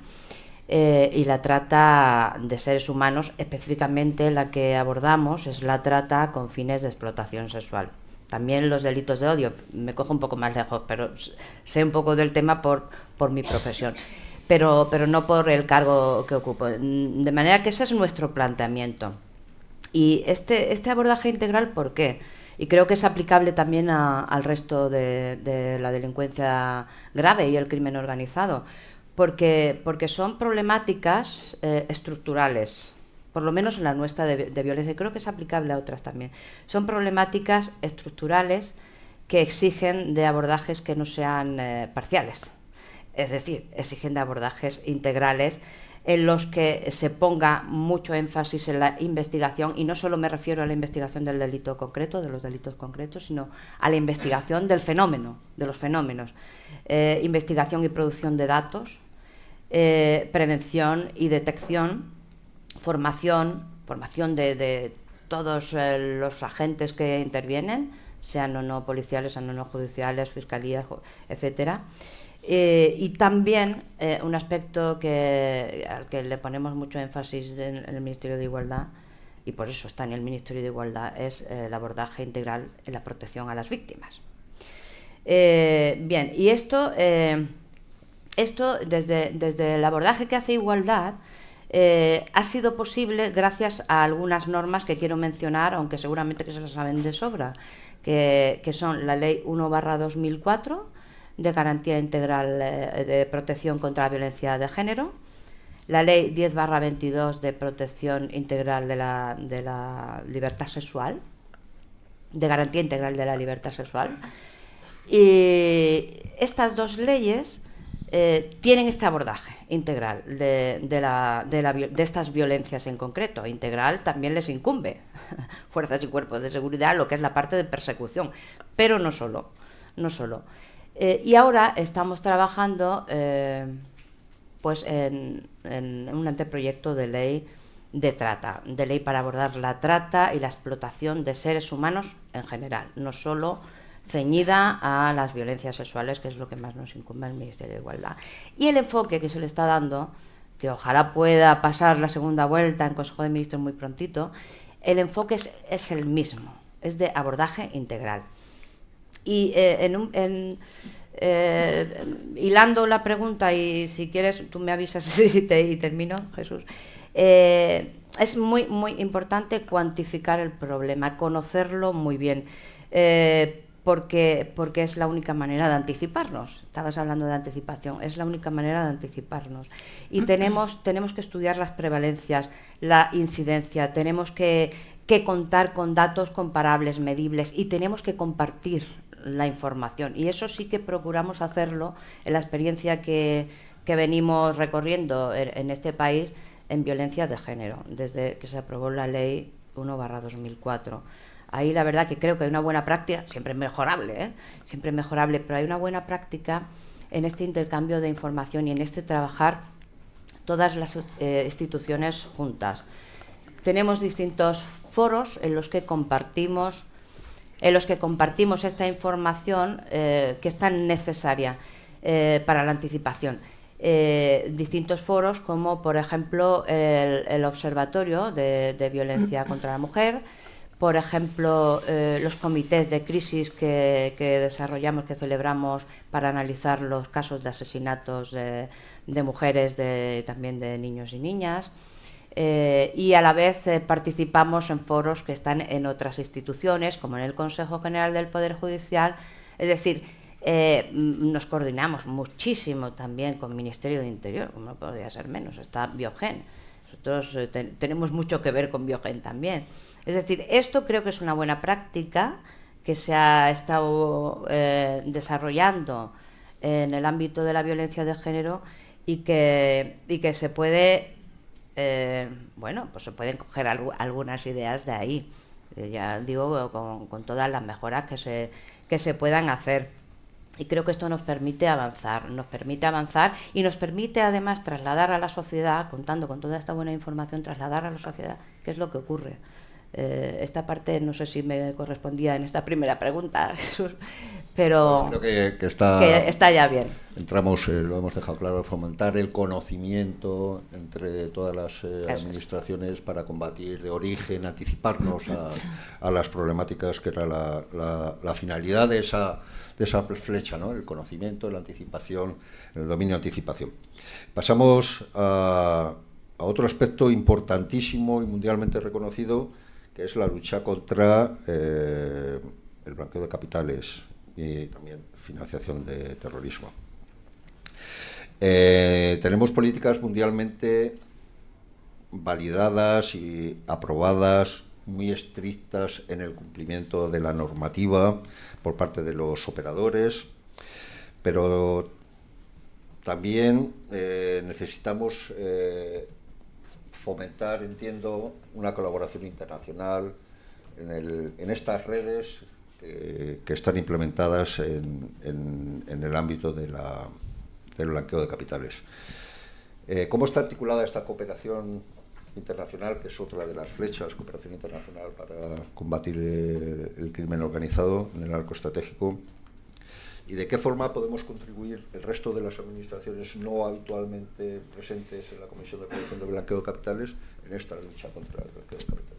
y la trata de seres humanos, específicamente la que abordamos es la trata con fines de explotación sexual. También los delitos de odio, me cojo un poco más lejos, pero sé un poco del tema por mi profesión, pero no por el cargo que ocupo. De manera que ese es nuestro planteamiento. Y este abordaje integral, ¿por qué? Y creo que es aplicable también al resto de la delincuencia grave y el crimen organizado, porque son problemáticas estructurales, por lo menos en la nuestra de violencia, y creo que es aplicable a otras también. Son problemáticas estructurales que exigen de abordajes que no sean parciales, es decir, exigen de abordajes integrales en los que se ponga mucho énfasis en la investigación, y no solo me refiero a la investigación del delito concreto, de los delitos concretos, sino a la investigación del fenómeno, de los fenómenos, investigación y producción de datos, prevención y detección, formación de todos los agentes que intervienen, sean o no policiales, sean o no judiciales, fiscalías, etcétera. Y también un aspecto al que le ponemos mucho énfasis en el Ministerio de Igualdad, y por eso está en el Ministerio de Igualdad, es el abordaje integral en la protección a las víctimas. Bien, y esto desde el abordaje que hace Igualdad ha sido posible gracias a algunas normas que quiero mencionar, aunque seguramente que se las saben de sobra, que son la Ley 1/2004 de Garantía Integral de Protección contra la Violencia de Género, la Ley 10/22 de Protección Integral de la Libertad Sexual, de Garantía Integral de la Libertad Sexual. Y estas dos leyes tienen este abordaje, integral de estas violencias en concreto. Integral también les incumbe fuerzas y cuerpos de seguridad lo que es la parte de persecución, pero no solo. Y ahora estamos trabajando pues en un anteproyecto de ley de trata, de ley para abordar la trata y la explotación de seres humanos en general, no solo ceñida a las violencias sexuales, que es lo que más nos incumbe al Ministerio de Igualdad. Y el enfoque que se le está dando, que ojalá pueda pasar la segunda vuelta en Consejo de Ministros muy prontito, el enfoque es el mismo, es de abordaje integral. Y hilando la pregunta, y si quieres tú me avisas y termino, Jesús, es muy, muy importante cuantificar el problema, conocerlo muy bien, porque es la única manera de anticiparnos. Estabas hablando de anticipación, es la única manera de anticiparnos. Y tenemos que estudiar las prevalencias, la incidencia, tenemos que contar con datos comparables, medibles, y tenemos que compartir la información. Y eso sí que procuramos hacerlo en la experiencia que venimos recorriendo en este país en violencia de género, desde que se aprobó la Ley 1/2004. Ahí la verdad que creo que hay una buena práctica, siempre mejorable, pero hay una buena práctica en este intercambio de información y en este trabajar todas las instituciones juntas. Tenemos distintos foros en los que compartimos esta información que es tan necesaria para la anticipación. Distintos foros como, por ejemplo, el Observatorio de Violencia contra la Mujer, por ejemplo, los comités de crisis que desarrollamos, que celebramos para analizar los casos de asesinatos de mujeres, también de niños y niñas, y a la vez participamos en foros que están en otras instituciones, como en el Consejo General del Poder Judicial. Es decir, nos coordinamos muchísimo también con el Ministerio de Interior, como no podría ser menos, está Biogen. Nosotros tenemos mucho que ver con Biogen también. Es decir, esto creo que es una buena práctica que se ha estado desarrollando en el ámbito de la violencia de género y que se puede, pues se pueden coger algunas ideas de ahí. Ya digo, con todas las mejoras que se puedan hacer. Y creo que esto nos permite avanzar y nos permite además trasladar a la sociedad, contando con toda esta buena información, trasladar a la sociedad qué es lo que ocurre. Esta parte no sé si me correspondía en esta primera pregunta, Jesús, pero creo que está ya bien. Entramos, lo hemos dejado claro, fomentar el conocimiento entre todas las administraciones para combatir de origen, anticiparnos a las problemáticas, que era la finalidad de esa flecha, ¿no? El conocimiento, la anticipación, el dominio de anticipación. Pasamos a otro aspecto importantísimo y mundialmente reconocido, que es la lucha contra el blanqueo de capitales y también financiación de terrorismo. Tenemos políticas mundialmente validadas y aprobadas, muy estrictas en el cumplimiento de la normativa por parte de los operadores, pero también necesitamos fomentar, entiendo, una colaboración internacional en estas redes que están implementadas en el ámbito del blanqueo de capitales. ¿Cómo está articulada esta cooperación internacional, que es otra de las flechas, cooperación internacional para combatir el crimen organizado en el arco estratégico? ¿Y de qué forma podemos contribuir el resto de las administraciones no habitualmente presentes en la Comisión de Prevención del Blanqueo de Capitales en esta lucha contra el blanqueo de capitales?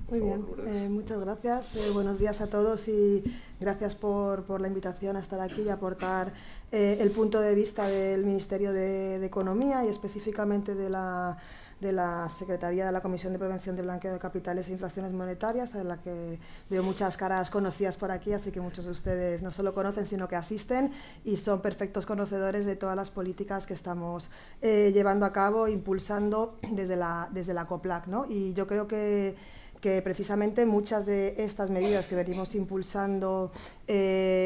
Muy bien, muchas gracias. Buenos días a todos y gracias por la invitación a estar aquí y aportar el punto de vista del Ministerio de Economía y específicamente de la Secretaría de la Comisión de Prevención de Blanqueo de Capitales e Infracciones Monetarias, en la que veo muchas caras conocidas por aquí, así que muchos de ustedes no solo conocen, sino que asisten y son perfectos conocedores de todas las políticas que estamos llevando a cabo, impulsando desde la COPLAC, ¿no? Y yo creo que precisamente muchas de estas medidas que venimos impulsando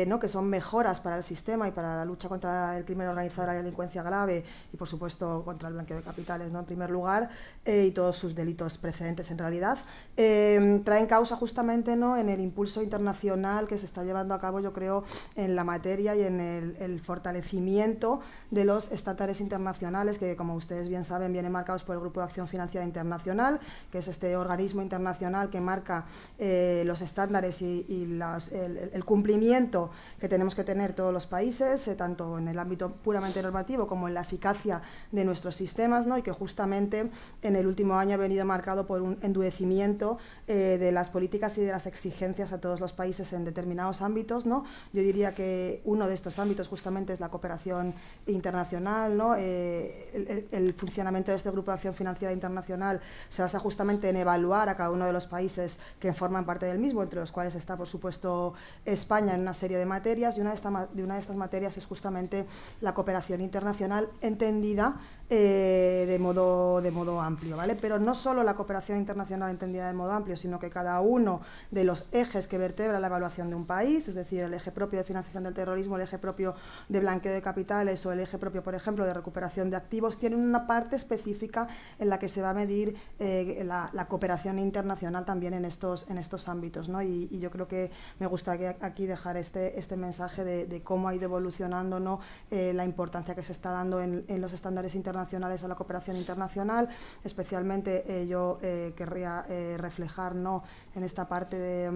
¿no? que son mejoras para el sistema y para la lucha contra el crimen organizado y la delincuencia grave y, por supuesto, contra el blanqueo de capitales, ¿no? en primer lugar, y todos sus delitos precedentes en realidad, traen causa justamente, ¿no? en el impulso internacional que se está llevando a cabo, yo creo, en la materia y en el fortalecimiento de los estándares internacionales que, como ustedes bien saben, vienen marcados por el Grupo de Acción Financiera Internacional, que es este organismo internacional que marca los estándares y el cumplimiento que tenemos que tener todos los países, tanto en el ámbito puramente normativo como en la eficacia de nuestros sistemas, ¿no? y que justamente en el último año ha venido marcado por un endurecimiento de las políticas y de las exigencias a todos los países en determinados ámbitos, ¿no? Yo diría que uno de estos ámbitos justamente es la cooperación internacional, ¿no? El funcionamiento de este Grupo de Acción Financiera Internacional se basa justamente en evaluar a cada uno de los países que forman parte del mismo, entre los cuales está, por supuesto, España en una serie de materias, y una de estas materias es justamente la cooperación internacional entendida de modo amplio, ¿vale? Pero no solo la cooperación internacional entendida de modo amplio, sino que cada uno de los ejes que vertebra la evaluación de un país, es decir, el eje propio de financiación del terrorismo, el eje propio de blanqueo de capitales o el eje propio, por ejemplo, de recuperación de activos, tienen una parte específica en la que se va a medir la cooperación internacional también en estos ámbitos, ¿no? Y yo creo que me gustaría aquí dejar este mensaje de cómo ha ido evolucionando, ¿no? La importancia que se está dando en los estándares internacionales a la cooperación internacional. Especialmente yo querría reflejar, ¿no? en esta parte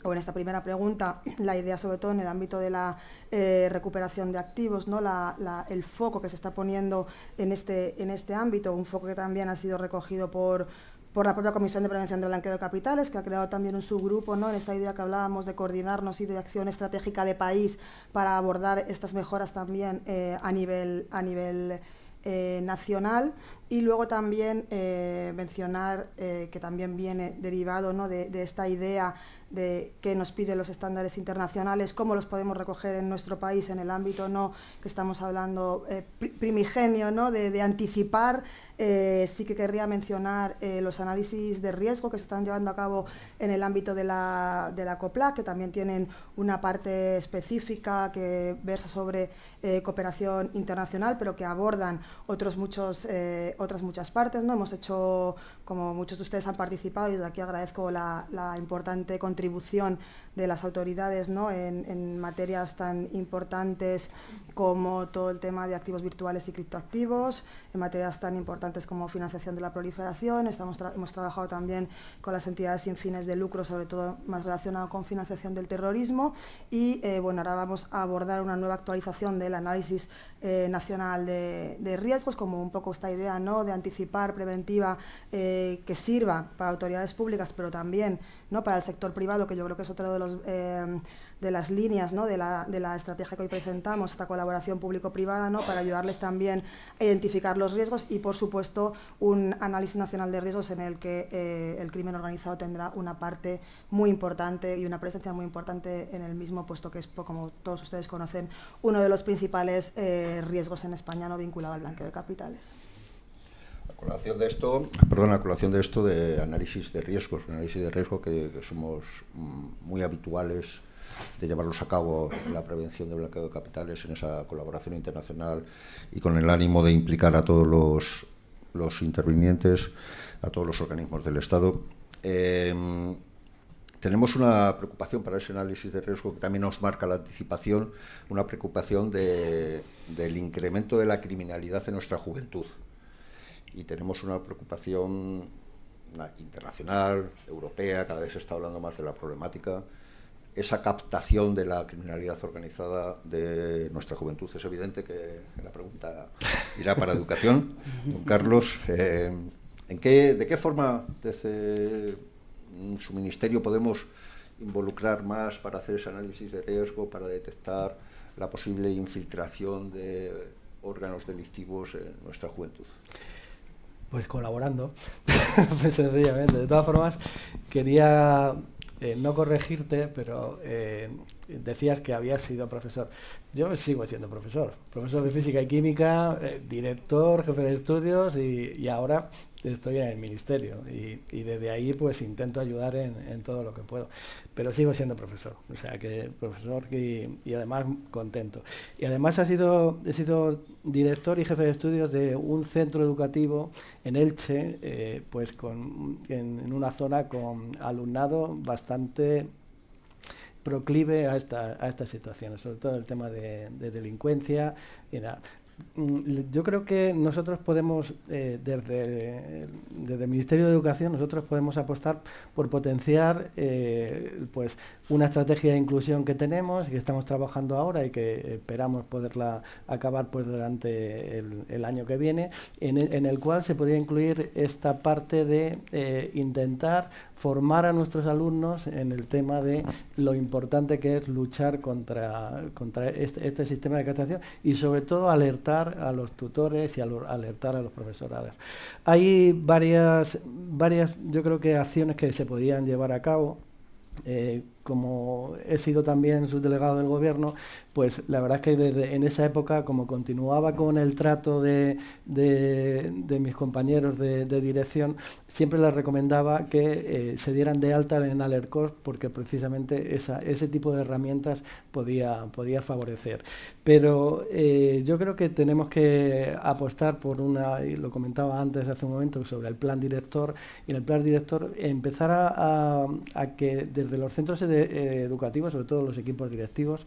o en esta primera pregunta, la idea sobre todo en el ámbito de la recuperación de activos, ¿no? El foco que se está poniendo en este ámbito, un foco que también ha sido recogido por la propia Comisión de Prevención del Blanqueo de Capitales, que ha creado también un subgrupo, ¿no? en esta idea que hablábamos de coordinarnos y de acción estratégica de país para abordar estas mejoras también a nivel nacional. Y luego también mencionar que también viene derivado, ¿no? de esta idea de qué nos piden los estándares internacionales, cómo los podemos recoger en nuestro país en el ámbito, ¿no? que estamos hablando primigenio, ¿no? de anticipar. Sí que querría mencionar los análisis de riesgo que se están llevando a cabo en el ámbito de la COPLAC, que también tienen una parte específica que versa sobre cooperación internacional, pero que abordan otras muchas partes, ¿no? Hemos hecho, como muchos de ustedes han participado, y desde aquí agradezco la importante contribución de las autoridades, ¿no? en materias tan importantes como todo el tema de activos virtuales y criptoactivos, en materias tan importantes como financiación de la proliferación. Hemos trabajado también con las entidades sin fines de lucro, sobre todo más relacionado con financiación del terrorismo, y bueno, ahora vamos a abordar una nueva actualización del análisis nacional de riesgos, como un poco esta idea, ¿no? de anticipar, preventiva, que sirva para autoridades públicas, pero también, ¿no? para el sector privado, que yo creo que es otro de las líneas, ¿no? de la estrategia que hoy presentamos, esta colaboración público-privada, ¿no? para ayudarles también a identificar los riesgos y, por supuesto, un análisis nacional de riesgos en el que el crimen organizado tendrá una parte muy importante y una presencia muy importante en el mismo, puesto que es, como todos ustedes conocen, uno de los principales riesgos en España, no vinculado al blanqueo de capitales. A colación de esto de análisis de riesgo que somos muy habituales de llevarlos a cabo en la prevención del blanqueo de capitales, en esa colaboración internacional y con el ánimo de implicar a todos los intervinientes, a todos los organismos del Estado. Tenemos una preocupación para ese análisis de riesgo que también nos marca la anticipación, una preocupación del incremento de la criminalidad en nuestra juventud. Y tenemos una preocupación internacional, europea, cada vez se está hablando más de la problemática, esa captación de la criminalidad organizada de nuestra juventud. Es evidente que la pregunta irá para educación. Don Carlos, ¿de qué forma desde su ministerio podemos involucrar más para hacer ese análisis de riesgo, para detectar la posible infiltración de órganos delictivos en nuestra juventud? Pues colaborando, pues sencillamente. De todas formas, quería no corregirte, pero decías que habías sido profesor. Yo sigo siendo profesor de física y química, director, jefe de estudios y ahora estoy en el ministerio y desde ahí pues intento ayudar en todo lo que puedo, pero sigo siendo profesor, o sea que profesor y además contento. Y además he sido director y jefe de estudios de un centro educativo en Elche, pues en una zona con alumnado bastante proclive a estas situaciones, sobre todo el tema de delincuencia y nada. Yo creo que nosotros podemos, desde el Ministerio de Educación, nosotros podemos apostar por potenciar pues una estrategia de inclusión que tenemos y que estamos trabajando ahora y que esperamos poderla acabar pues durante el año que viene, en el cual se podría incluir esta parte de intentar formar a nuestros alumnos en el tema de lo importante que es luchar contra este sistema de captación y sobre todo alertar a los tutores y alertar a los profesorados. Hay varias yo creo que acciones que se podían llevar a cabo. Como he sido también subdelegado del gobierno, pues la verdad es que en esa época, como continuaba con el trato de mis compañeros de dirección, siempre les recomendaba que se dieran de alta en Alercos porque precisamente ese tipo de herramientas podía favorecer. Pero yo creo que tenemos que apostar por y lo comentaba antes hace un momento, sobre el plan director, y en el plan director empezar a que desde los centros educativos, sobre todo los equipos directivos,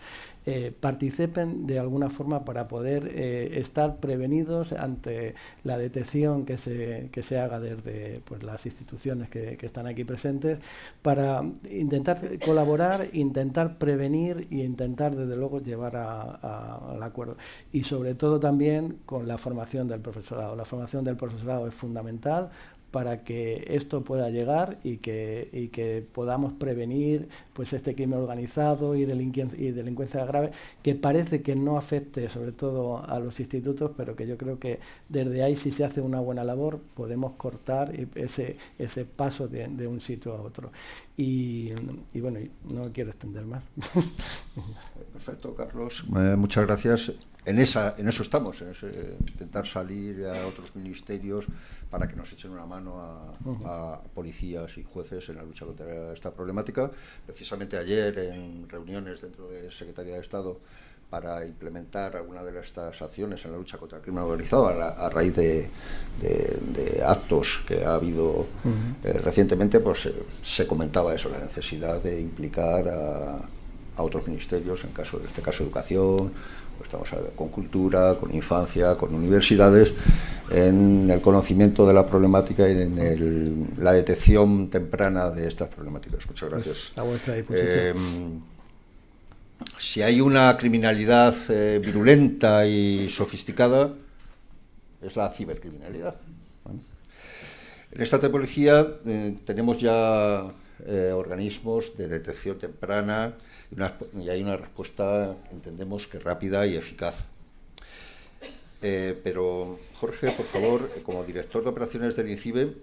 participen de alguna forma para poder estar prevenidos ante la detección que se haga desde pues, las instituciones que están aquí presentes, para intentar colaborar, intentar prevenir e intentar desde luego llevar al acuerdo. Y sobre todo también con la formación del profesorado. La formación del profesorado es fundamental para que esto pueda llegar y que podamos prevenir pues este crimen organizado y delincuencia grave, que parece que no afecte sobre todo a los institutos, pero que yo creo que desde ahí, si se hace una buena labor, podemos cortar ese paso de un sitio a otro. Y bueno, no quiero extender más. Perfecto, Carlos. Muchas gracias. En eso estamos, intentar salir a otros ministerios para que nos echen una mano a policías y jueces en la lucha contra esta problemática. Precisamente ayer, en reuniones dentro de Secretaría de Estado, para implementar alguna de estas acciones en la lucha contra el crimen organizado a raíz de actos que ha habido recientemente, pues se comentaba eso, la necesidad de implicar a otros ministerios, en este caso educación, pues estamos con cultura, con infancia, con universidades, en el conocimiento de la problemática y en la detección temprana de estas problemáticas. Muchas gracias. Pues a vuestra disposición. Si hay una criminalidad virulenta y sofisticada, es la cibercriminalidad. En esta tipología tenemos ya organismos de detección temprana y hay una respuesta, entendemos que rápida y eficaz. Pero, Jorge, por favor, como director de operaciones del INCIBE,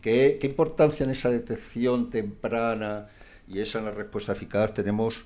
¿qué importancia en esa detección temprana y esa en la respuesta eficaz tenemos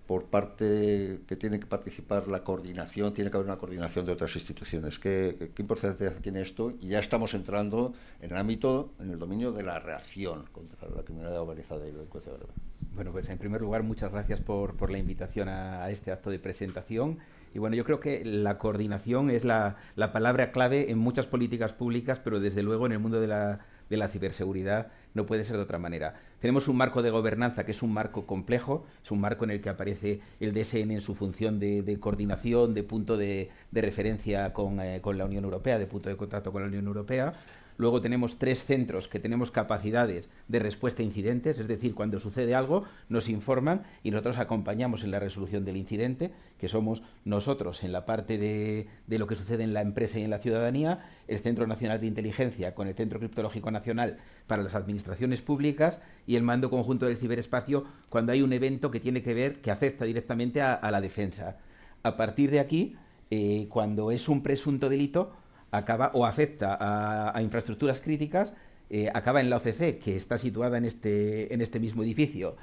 por parte que tiene que participar la coordinación, tiene que haber una coordinación de otras instituciones? ¿Qué importancia tiene esto? Y ya estamos entrando en el ámbito, en el dominio de la reacción contra la criminalidad organizada y la delincuencia grave. Bueno, pues en primer lugar, muchas gracias por la invitación a este acto de presentación. Y bueno, yo creo que la coordinación es la palabra clave en muchas políticas públicas, pero desde luego en el mundo de la ciberseguridad no puede ser de otra manera. Tenemos un marco de gobernanza que es un marco complejo, es un marco en el que aparece el DSN en su función de coordinación, de punto de referencia con la Unión Europea, de punto de contacto con la Unión Europea. Luego tenemos 3 centros que tenemos capacidades de respuesta a incidentes, es decir, cuando sucede algo nos informan y nosotros acompañamos en la resolución del incidente, que somos nosotros en la parte de lo que sucede en la empresa y en la ciudadanía, el Centro Nacional de Inteligencia con el Centro Criptológico Nacional para las administraciones públicas y el Mando Conjunto del Ciberespacio cuando hay un evento que tiene que ver, que afecta directamente a la defensa. A partir de aquí, cuando es un presunto delito, acaba o afecta a infraestructuras críticas, acaba en la OCC, que está situada en este mismo edificio.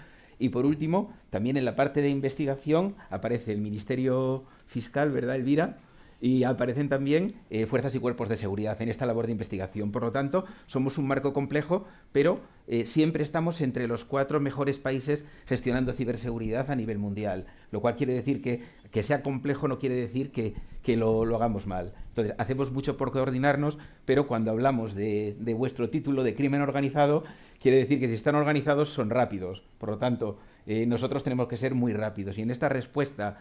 Y por último, también en la parte de investigación aparece el Ministerio Fiscal, ¿verdad, Elvira? Y aparecen también fuerzas y cuerpos de seguridad en esta labor de investigación. Por lo tanto, somos un marco complejo, pero siempre estamos entre los 4 mejores países gestionando ciberseguridad a nivel mundial, lo cual quiere decir que sea complejo no quiere decir que lo hagamos mal. Entonces, hacemos mucho por coordinarnos, pero cuando hablamos de vuestro título de crimen organizado, quiere decir que si están organizados son rápidos. Por lo tanto, nosotros tenemos que ser muy rápidos. Y en esta respuesta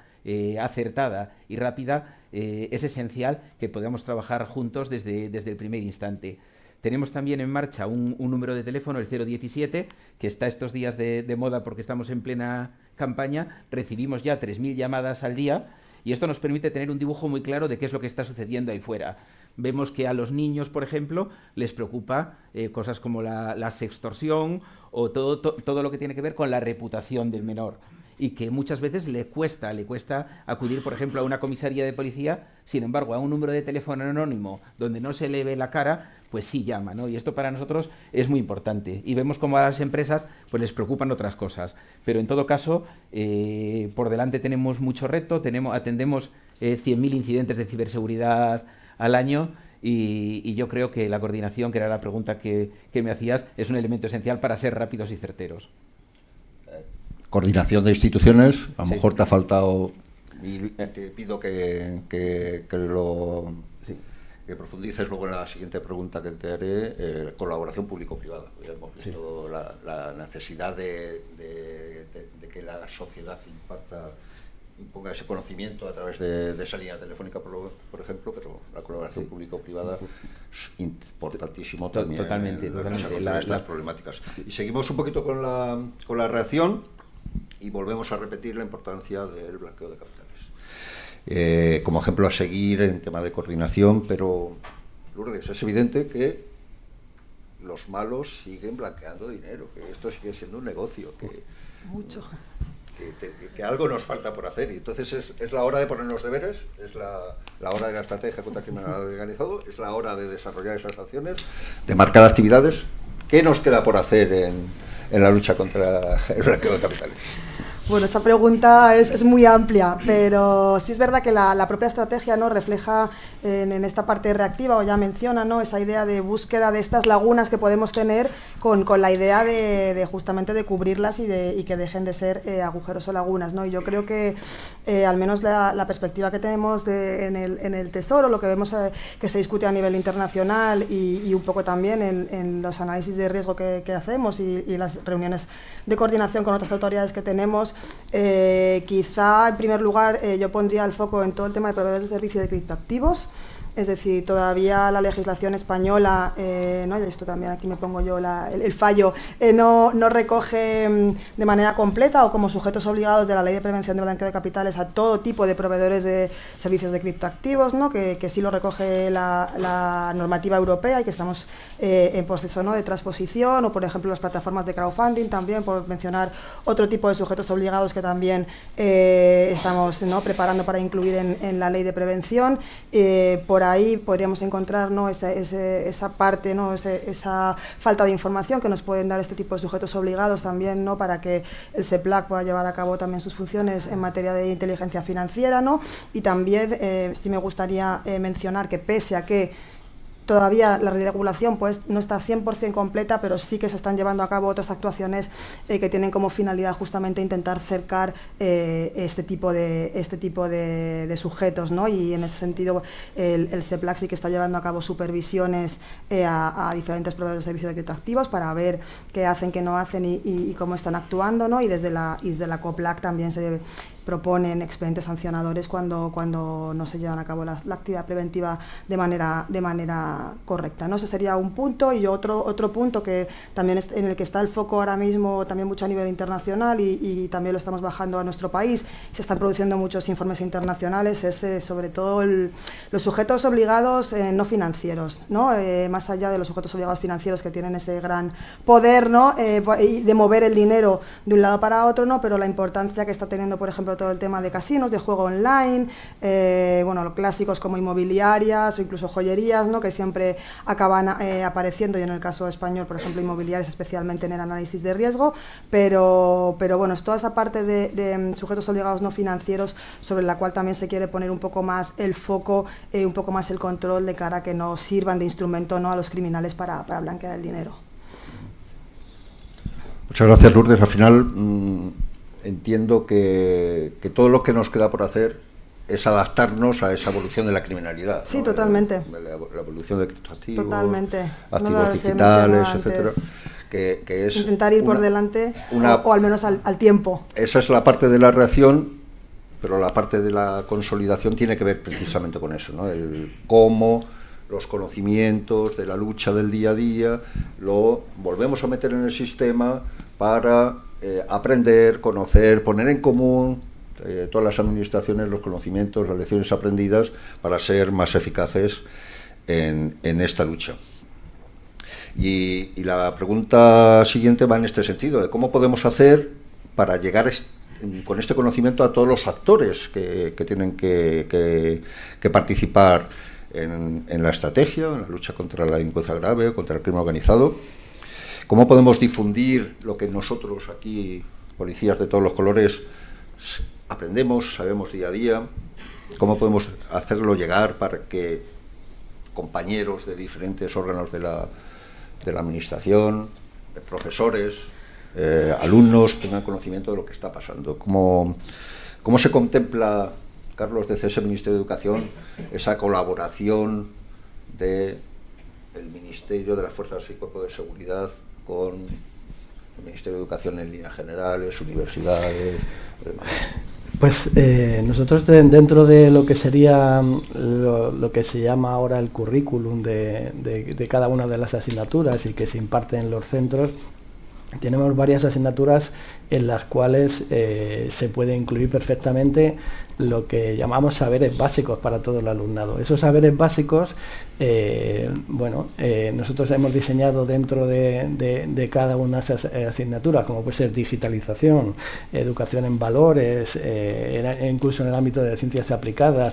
acertada y rápida es esencial que podamos trabajar juntos desde el primer instante. Tenemos también en marcha un número de teléfono, el 017, que está estos días de moda porque estamos en plena campaña. Recibimos ya 3.000 llamadas al día y esto nos permite tener un dibujo muy claro de qué es lo que está sucediendo ahí fuera. Vemos que a los niños, por ejemplo, les preocupa cosas como la sextorsión o todo lo que tiene que ver con la reputación del menor. Y que muchas veces le cuesta acudir, por ejemplo, a una comisaría de policía, sin embargo, a un número de teléfono anónimo donde no se le ve la cara, pues sí llama, ¿no? Y esto para nosotros es muy importante. Y vemos cómo a las empresas pues les preocupan otras cosas. Pero en todo caso, por delante tenemos mucho reto, atendemos 100.000 incidentes de ciberseguridad al año y yo creo que la coordinación, que era la pregunta que me hacías, es un elemento esencial para ser rápidos y certeros. Coordinación de instituciones, a lo mejor te ha faltado, y te pido que profundices luego en la siguiente pregunta que te haré, colaboración público-privada. Hemos visto la necesidad de que la sociedad imponga ese conocimiento a través de esa línea telefónica, por ejemplo, pero la colaboración público-privada es importantísimo también. Totalmente. Estas problemáticas. Y seguimos un poquito con la reacción. Y volvemos a repetir la importancia del blanqueo de capitales. Como ejemplo a seguir en tema de coordinación, pero, Lourdes, es evidente que los malos siguen blanqueando dinero, que esto sigue siendo un negocio, Mucho. Que algo nos falta por hacer. Y entonces es la hora de poner los deberes, es la hora de la estrategia contra el crimen organizado, es la hora de desarrollar esas acciones, de marcar actividades. ¿Qué nos queda por hacer en la lucha contra el blanqueo de capitales? Bueno, esta pregunta es muy amplia, pero sí es verdad que la propia estrategia, ¿no?, refleja en esta parte reactiva, o ya menciona, ¿no?, esa idea de búsqueda de estas lagunas que podemos tener con la idea de justamente de cubrirlas y que dejen de ser agujeros o lagunas, ¿no? Y yo creo que al menos la perspectiva que tenemos en el Tesoro, lo que vemos que se discute a nivel internacional y un poco también en los análisis de riesgo que hacemos y las reuniones de coordinación con otras autoridades que tenemos, quizá en primer lugar yo pondría el foco en todo el tema de proveedores de servicios de criptoactivos. Es decir, todavía la legislación española, ¿no?, y esto también aquí me pongo yo el fallo, no recoge de manera completa o como sujetos obligados de la Ley de Prevención del Blanqueo de Capitales a todo tipo de proveedores de servicios de criptoactivos, ¿no?, que sí lo recoge la normativa europea y que estamos en proceso, ¿no?, de transposición, o por ejemplo las plataformas de crowdfunding también, por mencionar otro tipo de sujetos obligados que también estamos, ¿no?, preparando para incluir en la Ley de Prevención. Por ahí podríamos encontrar, ¿no?, esa parte, ¿no?, esa falta de información que nos pueden dar este tipo de sujetos obligados también, ¿no?, para que el SEPLAC pueda llevar a cabo también sus funciones en materia de inteligencia financiera, ¿no? Y también sí me gustaría mencionar que pese a que todavía la regulación pues no está 100% completa, pero sí que se están llevando a cabo otras actuaciones que tienen como finalidad justamente intentar cercar este tipo de sujetos, ¿no? Y en ese sentido el SEPLAC sí que está llevando a cabo supervisiones a diferentes proveedores de servicios de criptoactivos para ver qué hacen, qué no hacen y cómo están actuando, ¿no? Y desde la COPLAC también se proponen expedientes sancionadores cuando no se llevan a cabo la actividad preventiva de manera correcta, ¿no? Ese sería un punto. Y otro punto que también en el que está el foco ahora mismo también mucho a nivel internacional y también lo estamos bajando a nuestro país, se están produciendo muchos informes internacionales, es sobre todo los sujetos obligados no financieros, ¿no? Más allá de los sujetos obligados financieros que tienen ese gran poder, ¿no?, de mover el dinero de un lado para otro, ¿no?, pero la importancia que está teniendo, por ejemplo, todo el tema de casinos, de juego online, bueno, clásicos como inmobiliarias o incluso joyerías, ¿no?, que siempre acaban apareciendo, y en el caso español, por ejemplo, inmobiliarias, especialmente en el análisis de riesgo, pero bueno, es toda esa parte de sujetos obligados no financieros sobre la cual también se quiere poner un poco más el foco, un poco más el control, de cara a que no sirvan de instrumento, ¿no?, a los criminales para blanquear el dinero. Muchas gracias, Lourdes. Al final entiendo que todo lo que nos queda por hacer es adaptarnos a esa evolución de la criminalidad. Sí, ¿no? totalmente. La evolución de criptoactivos, totalmente. activos digitales, etcétera. Que es intentar ir por delante o al menos al tiempo. Esa es la parte de la reacción, pero la parte de la consolidación tiene que ver precisamente con eso, ¿no? El cómo los conocimientos de la lucha del día a día lo volvemos a meter en el sistema para aprender, conocer, poner en común todas las administraciones los conocimientos, las lecciones aprendidas para ser más eficaces en esta lucha. Y la pregunta siguiente va en este sentido, de cómo podemos hacer para llegar con este conocimiento a todos los actores que tienen que participar en la estrategia, en la lucha contra la delincuencia grave, contra el crimen organizado. ¿Cómo podemos difundir lo que nosotros aquí, policías de todos los colores, aprendemos, sabemos día a día? ¿Cómo podemos hacerlo llegar para que compañeros de diferentes órganos de la administración, profesores, alumnos tengan conocimiento de lo que está pasando? ¿Cómo se contempla, Carlos, desde ese Ministerio de Educación, esa colaboración del Ministerio de las Fuerzas y Cuerpos de Seguridad con el Ministerio de Educación en líneas generales, universidades, demás? Pues nosotros dentro de lo que sería lo que se llama ahora el currículum de cada una de las asignaturas y que se imparte en los centros, tenemos varias asignaturas en las cuales se puede incluir perfectamente lo que llamamos saberes básicos para todo el alumnado. Esos saberes básicos, nosotros hemos diseñado dentro de cada una de esas asignaturas, como puede ser digitalización, educación en valores, incluso en el ámbito de ciencias aplicadas,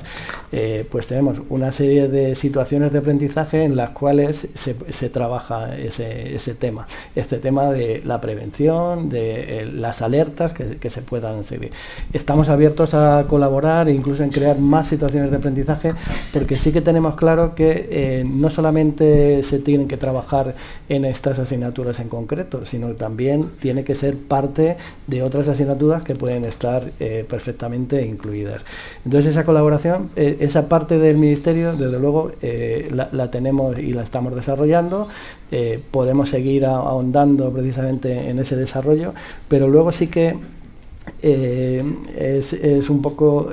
pues tenemos una serie de situaciones de aprendizaje en las cuales se trabaja ese tema. Este tema de la prevención, de las alertas que se puedan seguir. Estamos abiertos a colaborar e incluso en crear más situaciones de aprendizaje, porque sí que tenemos claro que no solamente se tienen que trabajar en estas asignaturas en concreto, sino que también tiene que ser parte de otras asignaturas que pueden estar perfectamente incluidas. Entonces esa colaboración, esa parte del Ministerio, desde luego la tenemos y la estamos desarrollando. Podemos seguir ahondando precisamente en ese desarrollo, pero luego sí que es un poco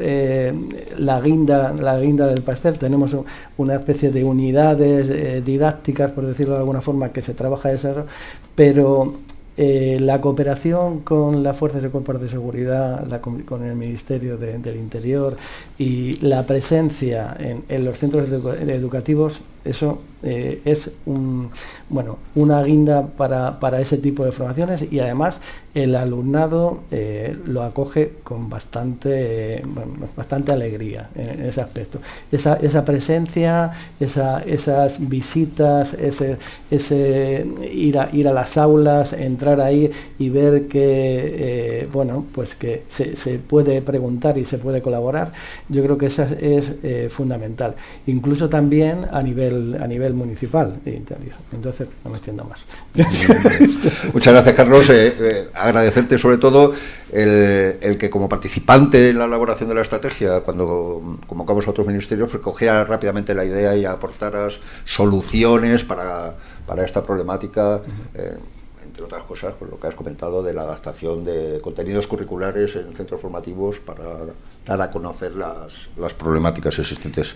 la guinda del pastel. Tenemos una especie de unidades didácticas, por decirlo de alguna forma, que se trabaja eso, pero la cooperación con las fuerzas y cuerpos de seguridad, con el Ministerio del Interior y la presencia en los centros educativos, eso es una guinda para ese tipo de formaciones, y además el alumnado lo acoge con bastante alegría en ese aspecto. Esa presencia, esas visitas, ese ir a las aulas, entrar ahí y ver que que se puede preguntar y se puede colaborar, yo creo que eso es fundamental. Incluso también a nivel municipal de Interior. Entonces, no me extiendo más. Muchas gracias, Carlos. Agradecerte sobre todo el que como participante en la elaboración de la estrategia, cuando convocamos a otros ministerios, pues cogieras rápidamente la idea y aportaras soluciones para esta problemática, entre otras cosas, pues lo que has comentado de la adaptación de contenidos curriculares en centros formativos para dar a conocer las problemáticas existentes.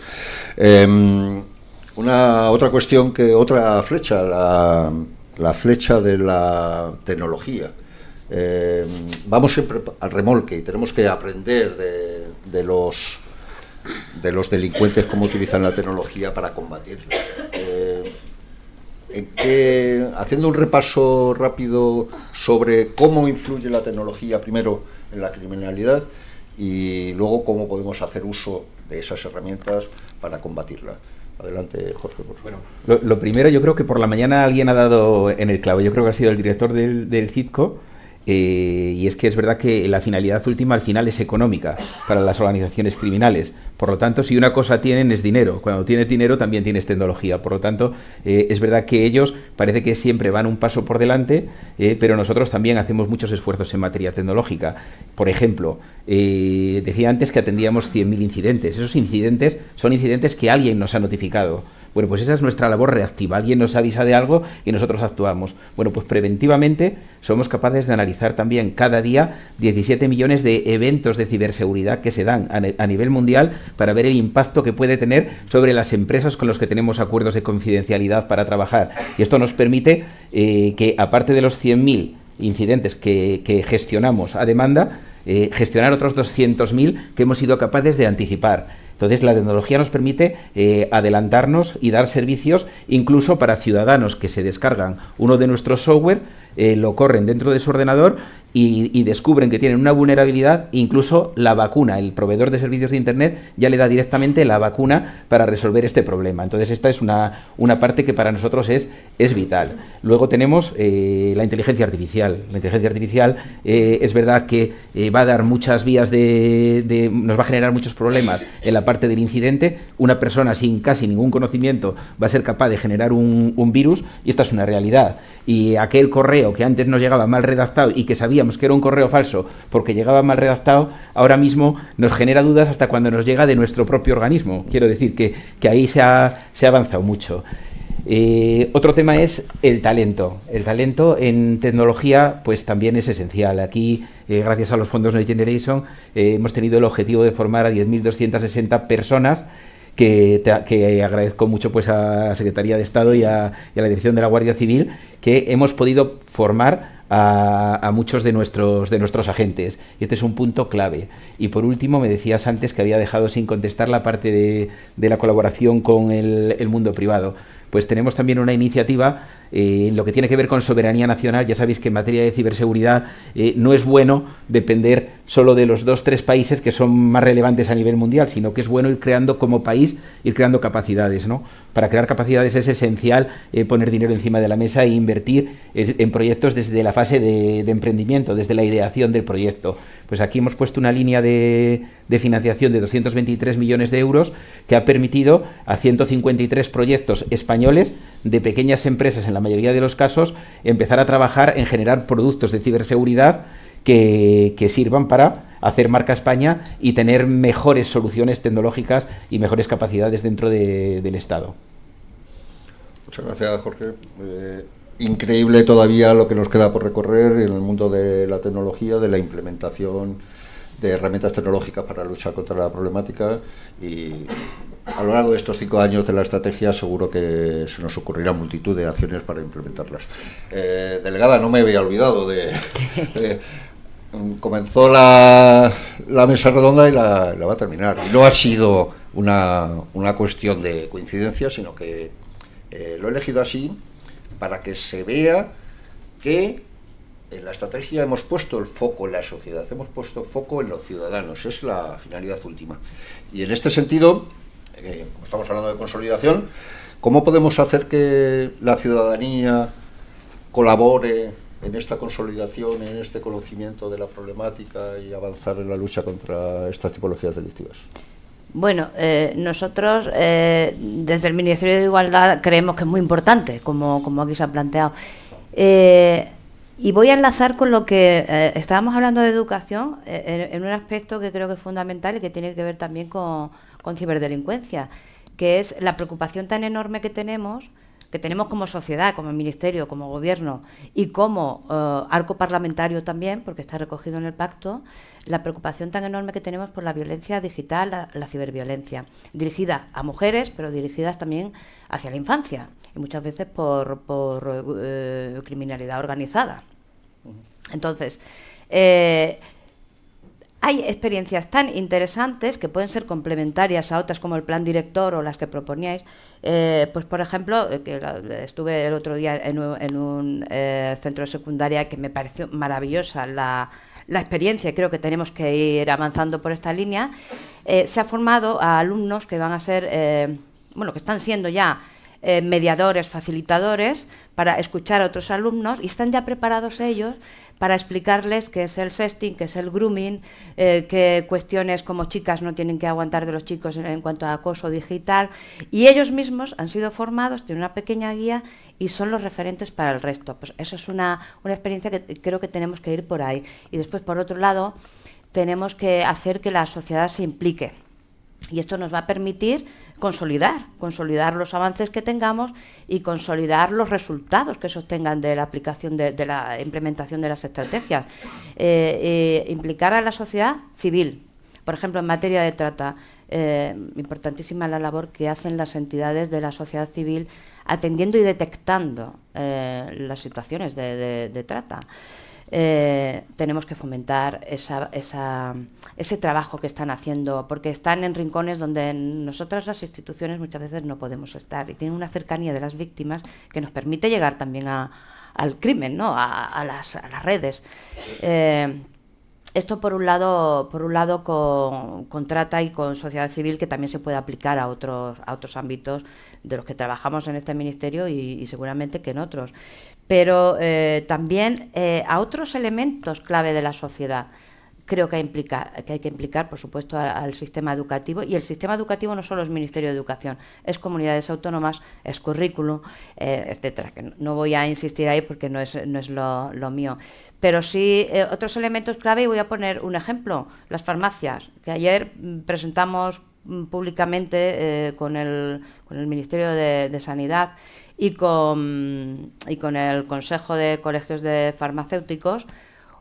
Otra cuestión, otra flecha, la flecha de la tecnología. Vamos siempre al remolque y tenemos que aprender de los delincuentes cómo utilizan la tecnología para combatirla. Haciendo un repaso rápido sobre cómo influye la tecnología primero en la criminalidad y luego cómo podemos hacer uso de esas herramientas para combatirla. Adelante, Jorge. Por favor. Bueno, lo primero, yo creo que por la mañana alguien ha dado en el clavo. Yo creo que ha sido el director del CITCO. Y es que es verdad que la finalidad última al final es económica para las organizaciones criminales. Por lo tanto, si una cosa tienen es dinero. Cuando tienes dinero también tienes tecnología. Por lo tanto, es verdad que ellos parece que siempre van un paso por delante, pero nosotros también hacemos muchos esfuerzos en materia tecnológica. Por ejemplo, decía antes que atendíamos 100.000 incidentes. Esos incidentes son incidentes que alguien nos ha notificado. Bueno, pues esa es nuestra labor reactiva. Alguien nos avisa de algo y nosotros actuamos. Bueno, pues preventivamente somos capaces de analizar también cada día 17 millones de eventos de ciberseguridad que se dan a nivel mundial para ver el impacto que puede tener sobre las empresas con las que tenemos acuerdos de confidencialidad para trabajar. Y esto nos permite que, aparte de los 100.000 incidentes que gestionamos a demanda, gestionar otros 200.000 que hemos sido capaces de anticipar. Entonces, la tecnología nos permite adelantarnos y dar servicios incluso para ciudadanos que se descargan uno de nuestros software, lo corren dentro de su ordenador y descubren que tienen una vulnerabilidad. Incluso la vacuna, el proveedor de servicios de Internet ya le da directamente la vacuna para resolver este problema. Entonces, esta es una parte que para nosotros es vital. Luego tenemos la inteligencia artificial. La inteligencia artificial es verdad que va a dar muchas vías nos va a generar muchos problemas en la parte del incidente. Una persona sin casi ningún conocimiento va a ser capaz de generar un virus, y esta es una realidad. Y aquel correo que antes nos llegaba mal redactado y que sabíamos que era un correo falso porque llegaba mal redactado, ahora mismo nos genera dudas hasta cuando nos llega de nuestro propio organismo. Quiero decir que ahí se ha avanzado mucho. Otro tema es el talento. El talento en tecnología pues también es esencial. Aquí, gracias a los fondos Next Generation, hemos tenido el objetivo de formar a 10.260 personas que agradezco mucho pues a la Secretaría de Estado y a la Dirección de la Guardia Civil, que hemos podido formar a muchos de nuestros agentes. Y este es un punto clave. Y por último, me decías antes que había dejado sin contestar la parte de la colaboración con el mundo privado. Pues tenemos también una iniciativa en lo que tiene que ver con soberanía nacional. Ya sabéis que en materia de ciberseguridad no es bueno depender solo de los 2-3 países que son más relevantes a nivel mundial, sino que es bueno ir creando como país, ir creando capacidades, ¿no? Para crear capacidades es esencial poner dinero encima de la mesa e invertir en proyectos desde la fase de emprendimiento, desde la ideación del proyecto. Pues aquí hemos puesto una línea de financiación de 223 millones de euros que ha permitido a 153 proyectos españoles de pequeñas empresas, en la mayoría de los casos, empezar a trabajar en generar productos de ciberseguridad que sirvan para hacer marca España y tener mejores soluciones tecnológicas y mejores capacidades dentro del Estado. Muchas gracias, Jorge. Increíble todavía lo que nos queda por recorrer en el mundo de la tecnología, de la implementación de herramientas tecnológicas para luchar contra la problemática, y a lo largo de estos 5 años de la estrategia seguro que se nos ocurrirá multitud de acciones para implementarlas. Delegada, no me había olvidado comenzó la mesa redonda y la va a terminar. Y no ha sido una cuestión de coincidencia, sino que lo he elegido así para que se vea que en la estrategia hemos puesto el foco en la sociedad, hemos puesto foco en los ciudadanos, es la finalidad última. Y en este sentido, como estamos hablando de consolidación, ¿cómo podemos hacer que la ciudadanía colabore en esta consolidación, en este conocimiento de la problemática y avanzar en la lucha contra estas tipologías delictivas? Bueno, nosotros desde el Ministerio de Igualdad creemos que es muy importante, como aquí se ha planteado. Y voy a enlazar con lo que estábamos hablando de educación en un aspecto que creo que es fundamental y que tiene que ver también con ciberdelincuencia, que es la preocupación tan enorme que tenemos como sociedad, como Ministerio, como Gobierno y como arco parlamentario también, porque está recogido en el pacto, la preocupación tan enorme que tenemos por la violencia digital, la ciberviolencia, dirigida a mujeres, pero dirigidas también hacia la infancia, y muchas veces por criminalidad organizada. Entonces, hay experiencias tan interesantes que pueden ser complementarias a otras como el plan director o las que proponíais. Pues por ejemplo, que estuve el otro día en un centro de secundaria que me pareció maravillosa la la experiencia, creo que tenemos que ir avanzando por esta línea, se ha formado a alumnos que van a ser, bueno, que están siendo ya mediadores, facilitadores, para escuchar a otros alumnos, y están ya preparados ellos para explicarles qué es el sexting, qué es el grooming, qué cuestiones como chicas no tienen que aguantar de los chicos en cuanto a acoso digital, y ellos mismos han sido formados, tienen una pequeña guía y son los referentes para el resto. Pues eso es una experiencia que creo que tenemos que ir por ahí. Y después, por otro lado, tenemos que hacer que la sociedad se implique. Y esto nos va a permitir consolidar los avances que tengamos y consolidar los resultados que se obtengan de la aplicación de la implementación de las estrategias. Implicar a la sociedad civil, por ejemplo, en materia de trata. Importantísima la labor que hacen las entidades de la sociedad civil atendiendo y detectando las situaciones de trata. Tenemos que fomentar ese trabajo que están haciendo, porque están en rincones donde nosotras las instituciones muchas veces no podemos estar, y tienen una cercanía de las víctimas que nos permite llegar también al crimen, ¿no? a las redes. Esto por un lado con trata y con sociedad civil, que también se puede aplicar a otros ámbitos de los que trabajamos en este ministerio y seguramente que en otros. Pero también a otros elementos clave de la sociedad. Creo que hay que implicar, por supuesto, al sistema educativo, y el sistema educativo no solo es Ministerio de Educación, es comunidades autónomas, es currículum, etcétera. Que no voy a insistir ahí porque no es lo mío. Pero sí otros elementos clave, y voy a poner un ejemplo: las farmacias, que ayer presentamos públicamente con el Ministerio de Sanidad y con el Consejo de Colegios de Farmacéuticos,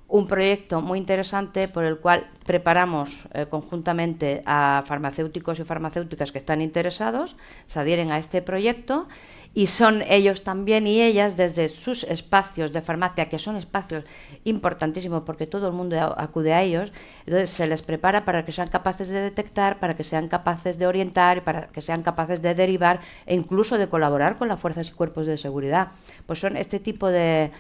un proyecto muy interesante por el cual preparamos conjuntamente a farmacéuticos y farmacéuticas que están interesados, se adhieren a este proyecto, y son ellos también y ellas, desde sus espacios de farmacia, que son espacios importantísimos porque todo el mundo acude a ellos, entonces se les prepara para que sean capaces de detectar, para que sean capaces de orientar, para que sean capaces de derivar e incluso de colaborar con las fuerzas y cuerpos de seguridad. Pues son este tipo de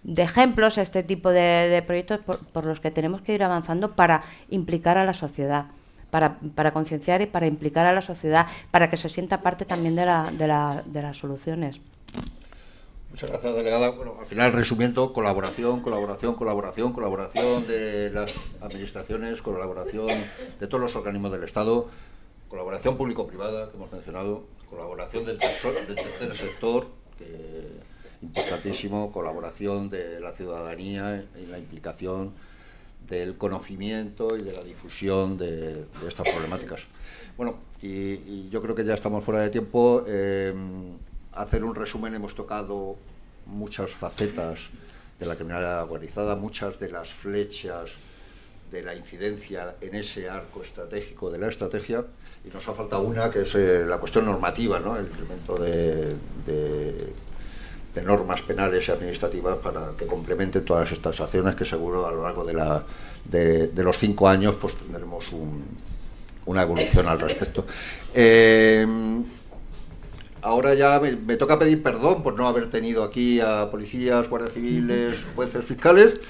ejemplos, este tipo de proyectos por los que tenemos que ir avanzando para implicar a la sociedad, para concienciar y para implicar a la sociedad, para que se sienta parte también de las soluciones. Muchas gracias, delegada. Bueno, al final, resumiendo, colaboración de las administraciones, colaboración de todos los organismos del Estado, colaboración público-privada, que hemos mencionado, colaboración del tercer sector, importantísimo, colaboración de la ciudadanía y la implicación del conocimiento y de la difusión de estas problemáticas. Bueno, y yo creo que ya estamos fuera de tiempo. Hacer un resumen: hemos tocado muchas facetas de la criminalidad organizada, muchas de las flechas de la incidencia en ese arco estratégico de la estrategia, y nos ha faltado una, que es la cuestión normativa, ¿no? El incremento de normas penales y administrativas para que complementen todas estas acciones, que seguro a lo largo de los 5 años pues tendremos una evolución al respecto. Ahora ya me toca pedir perdón por no haber tenido aquí a policías, guardias civiles, jueces, fiscales,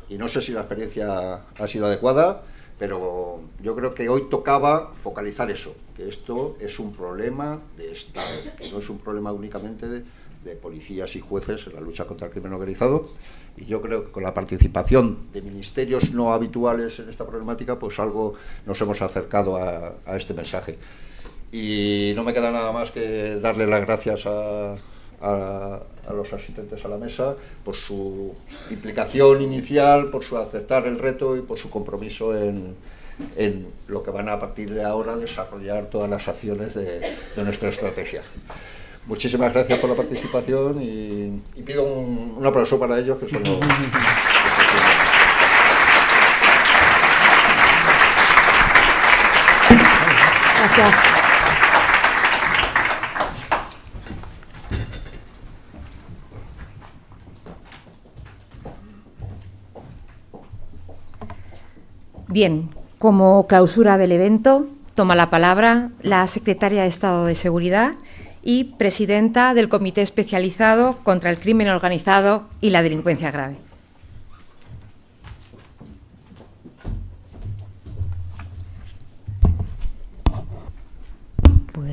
y no sé si la experiencia ha sido adecuada, pero yo creo que hoy tocaba focalizar eso, que esto es un problema de Estado, que no es un problema únicamente de policías y jueces en la lucha contra el crimen organizado, y yo creo que con la participación de ministerios no habituales en esta problemática, pues algo nos hemos acercado a este mensaje. Y no me queda nada más que darle las gracias a los asistentes a la mesa por su implicación inicial, por su aceptar el reto y por su compromiso en lo que van a partir de ahora desarrollar todas las acciones de nuestra estrategia. Muchísimas gracias por la participación y pido un aplauso para ellos, que son los... Gracias. Bien, como clausura del evento, toma la palabra la secretaria de Estado de Seguridad y presidenta del Comité Especializado contra el Crimen Organizado y la Delincuencia Grave.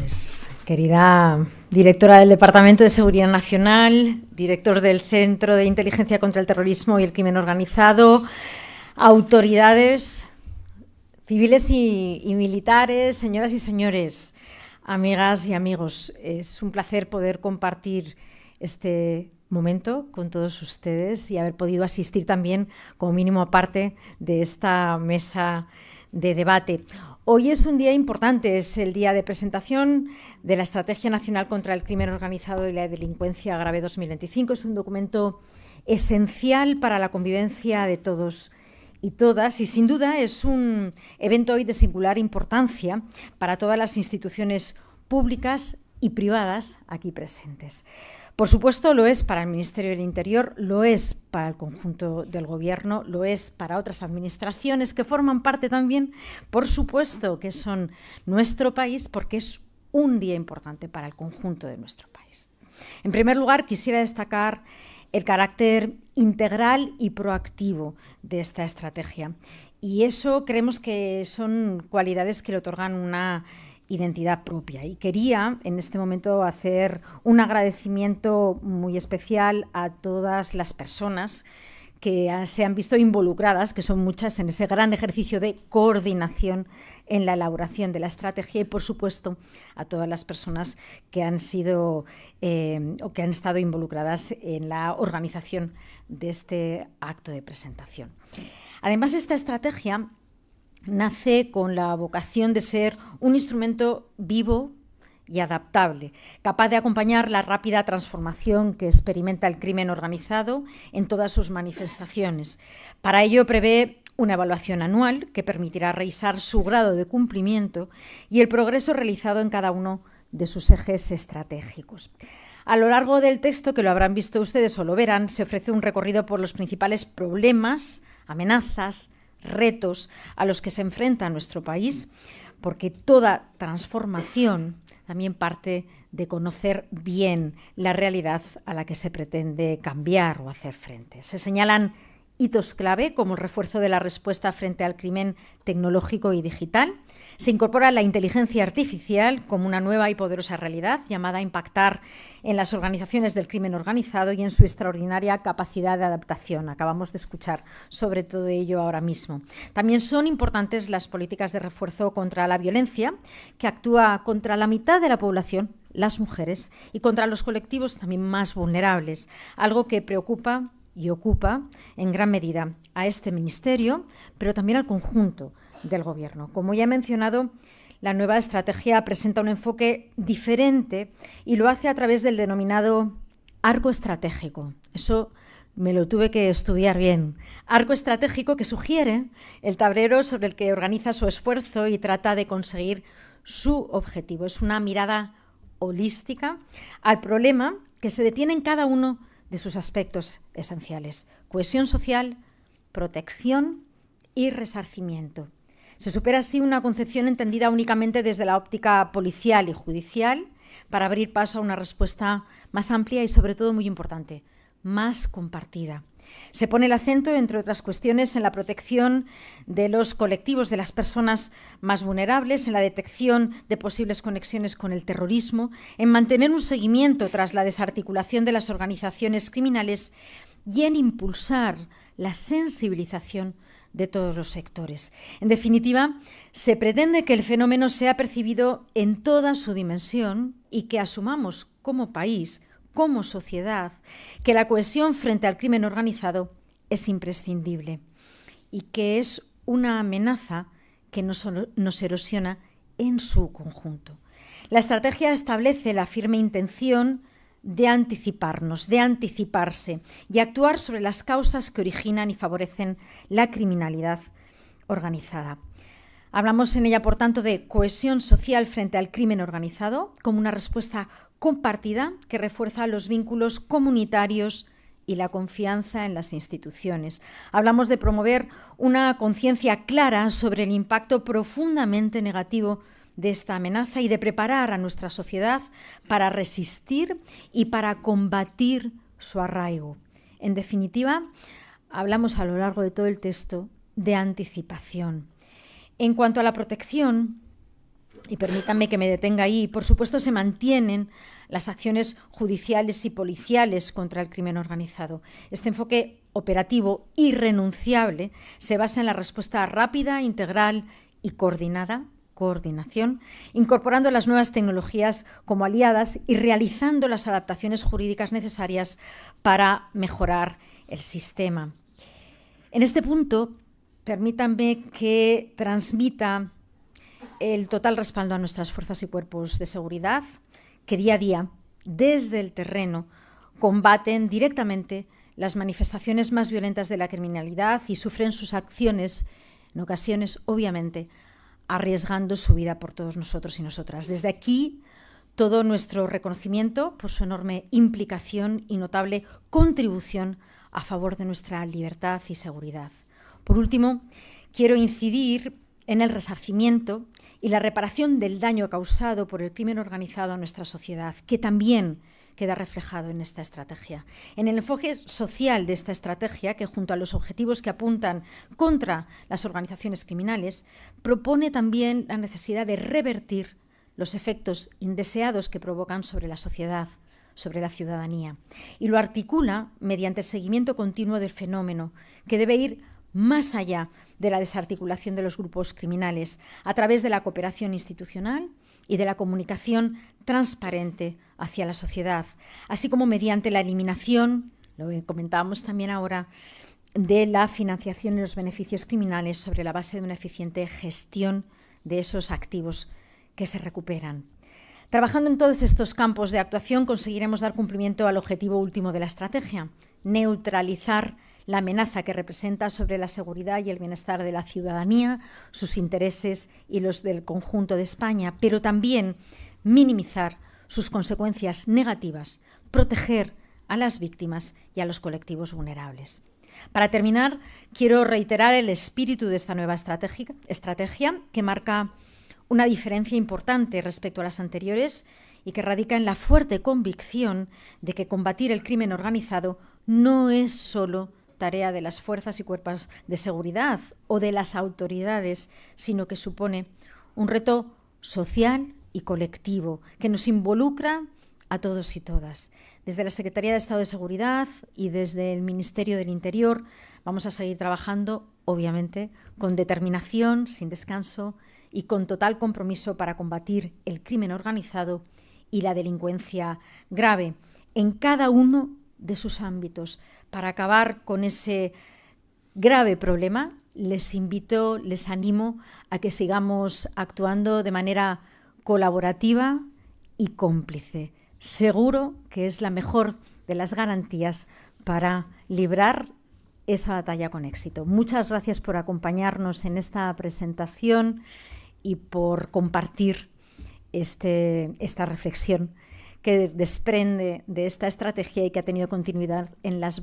Pues, querida directora del Departamento de Seguridad Nacional, director del Centro de Inteligencia contra el Terrorismo y el Crimen Organizado, autoridades civiles y militares, señoras y señores, amigas y amigos, es un placer poder compartir este momento con todos ustedes y haber podido asistir también como mínimo a parte de esta mesa de debate. Hoy es un día importante, es el día de presentación de la Estrategia Nacional contra el Crimen Organizado y la Delincuencia Grave 2025. Es un documento esencial para la convivencia de todos y todas, y sin duda es un evento hoy de singular importancia para todas las instituciones públicas y privadas aquí presentes. Por supuesto, lo es para el Ministerio del Interior, lo es para el conjunto del Gobierno, lo es para otras administraciones que forman parte también, por supuesto, que son nuestro país, porque es un día importante para el conjunto de nuestro país. En primer lugar, quisiera destacar el carácter integral y proactivo de esta estrategia. Y eso creemos que son cualidades que le otorgan una identidad propia. Y quería en este momento hacer un agradecimiento muy especial a todas las personas que se han visto involucradas, que son muchas, en ese gran ejercicio de coordinación en la elaboración de la estrategia y, por supuesto, a todas las personas que han sido o que han estado involucradas en la organización de este acto de presentación. Además, esta estrategia nace con la vocación de ser un instrumento vivo y adaptable, capaz de acompañar la rápida transformación que experimenta el crimen organizado en todas sus manifestaciones. Para ello prevé una evaluación anual que permitirá revisar su grado de cumplimiento y el progreso realizado en cada uno de sus ejes estratégicos. A lo largo del texto, que lo habrán visto ustedes o lo verán, se ofrece un recorrido por los principales problemas, amenazas, retos a los que se enfrenta nuestro país, porque toda transformación también parte de conocer bien la realidad a la que se pretende cambiar o hacer frente. Se señalan hitos clave como el refuerzo de la respuesta frente al crimen tecnológico y digital. Se incorpora la inteligencia artificial como una nueva y poderosa realidad llamada a impactar en las organizaciones del crimen organizado y en su extraordinaria capacidad de adaptación. Acabamos de escuchar sobre todo ello ahora mismo. También son importantes las políticas de refuerzo contra la violencia, que actúa contra la mitad de la población, las mujeres, y contra los colectivos también más vulnerables, algo que preocupa y ocupa en gran medida a este ministerio, pero también al conjunto del Gobierno. Como ya he mencionado, la nueva estrategia presenta un enfoque diferente y lo hace a través del denominado arco estratégico. Eso me lo tuve que estudiar bien. Arco estratégico que sugiere el tablero sobre el que organiza su esfuerzo y trata de conseguir su objetivo. Es una mirada holística al problema que se detiene en cada uno de sus aspectos esenciales: cohesión social, protección y resarcimiento. Se supera así una concepción entendida únicamente desde la óptica policial y judicial para abrir paso a una respuesta más amplia y, sobre todo, muy importante, más compartida. Se pone el acento, entre otras cuestiones, en la protección de los colectivos, de las personas más vulnerables, en la detección de posibles conexiones con el terrorismo, en mantener un seguimiento tras la desarticulación de las organizaciones criminales y en impulsar la sensibilización de todos los sectores. En definitiva, se pretende que el fenómeno sea percibido en toda su dimensión y que asumamos como país, como sociedad, que la cohesión frente al crimen organizado es imprescindible y que es una amenaza que nos erosiona en su conjunto. La estrategia establece la firme intención de anticiparnos, de anticiparse y actuar sobre las causas que originan y favorecen la criminalidad organizada. Hablamos en ella, por tanto, de cohesión social frente al crimen organizado como una respuesta compartida que refuerza los vínculos comunitarios y la confianza en las instituciones. Hablamos de promover una conciencia clara sobre el impacto profundamente negativo de esta amenaza y de preparar a nuestra sociedad para resistir y para combatir su arraigo. En definitiva, hablamos a lo largo de todo el texto de anticipación. En cuanto a la protección, y permítanme que me detenga ahí, por supuesto se mantienen las acciones judiciales y policiales contra el crimen organizado. Este enfoque operativo irrenunciable se basa en la respuesta rápida, integral y coordinación, incorporando las nuevas tecnologías como aliadas y realizando las adaptaciones jurídicas necesarias para mejorar el sistema. En este punto, permítanme que transmita el total respaldo a nuestras fuerzas y cuerpos de seguridad que día a día, desde el terreno, combaten directamente las manifestaciones más violentas de la criminalidad y sufren sus acciones, en ocasiones, obviamente, arriesgando su vida por todos nosotros y nosotras. Desde aquí, todo nuestro reconocimiento por su enorme implicación y notable contribución a favor de nuestra libertad y seguridad. Por último, quiero incidir en el resarcimiento y la reparación del daño causado por el crimen organizado a nuestra sociedad, que también queda reflejado en esta estrategia. En el enfoque social de esta estrategia, que junto a los objetivos que apuntan contra las organizaciones criminales, propone también la necesidad de revertir los efectos indeseados que provocan sobre la sociedad, sobre la ciudadanía, y lo articula mediante el seguimiento continuo del fenómeno, que debe ir más allá de la desarticulación de los grupos criminales, a través de la cooperación institucional y de la comunicación transparente hacia la sociedad, así como mediante la eliminación, lo comentábamos también ahora, de la financiación y los beneficios criminales sobre la base de una eficiente gestión de esos activos que se recuperan. Trabajando en todos estos campos de actuación conseguiremos dar cumplimiento al objetivo último de la estrategia, neutralizar la amenaza que representa sobre la seguridad y el bienestar de la ciudadanía, sus intereses y los del conjunto de España, pero también minimizar sus consecuencias negativas, proteger a las víctimas y a los colectivos vulnerables. Para terminar, quiero reiterar el espíritu de esta nueva estrategia que marca una diferencia importante respecto a las anteriores y que radica en la fuerte convicción de que combatir el crimen organizado no es solo tarea de las fuerzas y cuerpos de seguridad o de las autoridades, sino que supone un reto social y colectivo que nos involucra a todos y todas. Desde la Secretaría de Estado de Seguridad y desde el Ministerio del Interior vamos a seguir trabajando, obviamente, con determinación, sin descanso y con total compromiso para combatir el crimen organizado y la delincuencia grave en cada uno de sus ámbitos. Para acabar con ese grave problema, les invito, les animo a que sigamos actuando de manera colaborativa y cómplice. Seguro que es la mejor de las garantías para librar esa batalla con éxito. Muchas gracias por acompañarnos en esta presentación y por compartir esta reflexión que desprende de esta estrategia y que ha tenido continuidad en las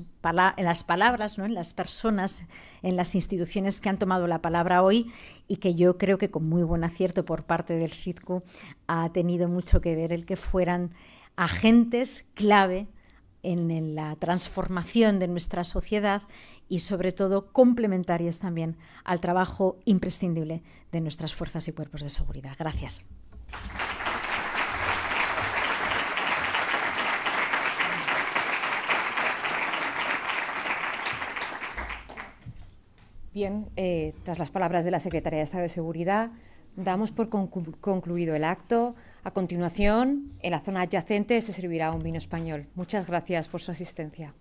palabras, ¿no? En las personas, en las instituciones que han tomado la palabra hoy y que yo creo que con muy buen acierto por parte del CIDCU ha tenido mucho que ver el que fueran agentes clave en la transformación de nuestra sociedad y sobre todo complementarios también al trabajo imprescindible de nuestras fuerzas y cuerpos de seguridad. Gracias. Bien, tras las palabras de la Secretaría de Estado de Seguridad, damos por concluido el acto. A continuación, en la zona adyacente se servirá un vino español. Muchas gracias por su asistencia.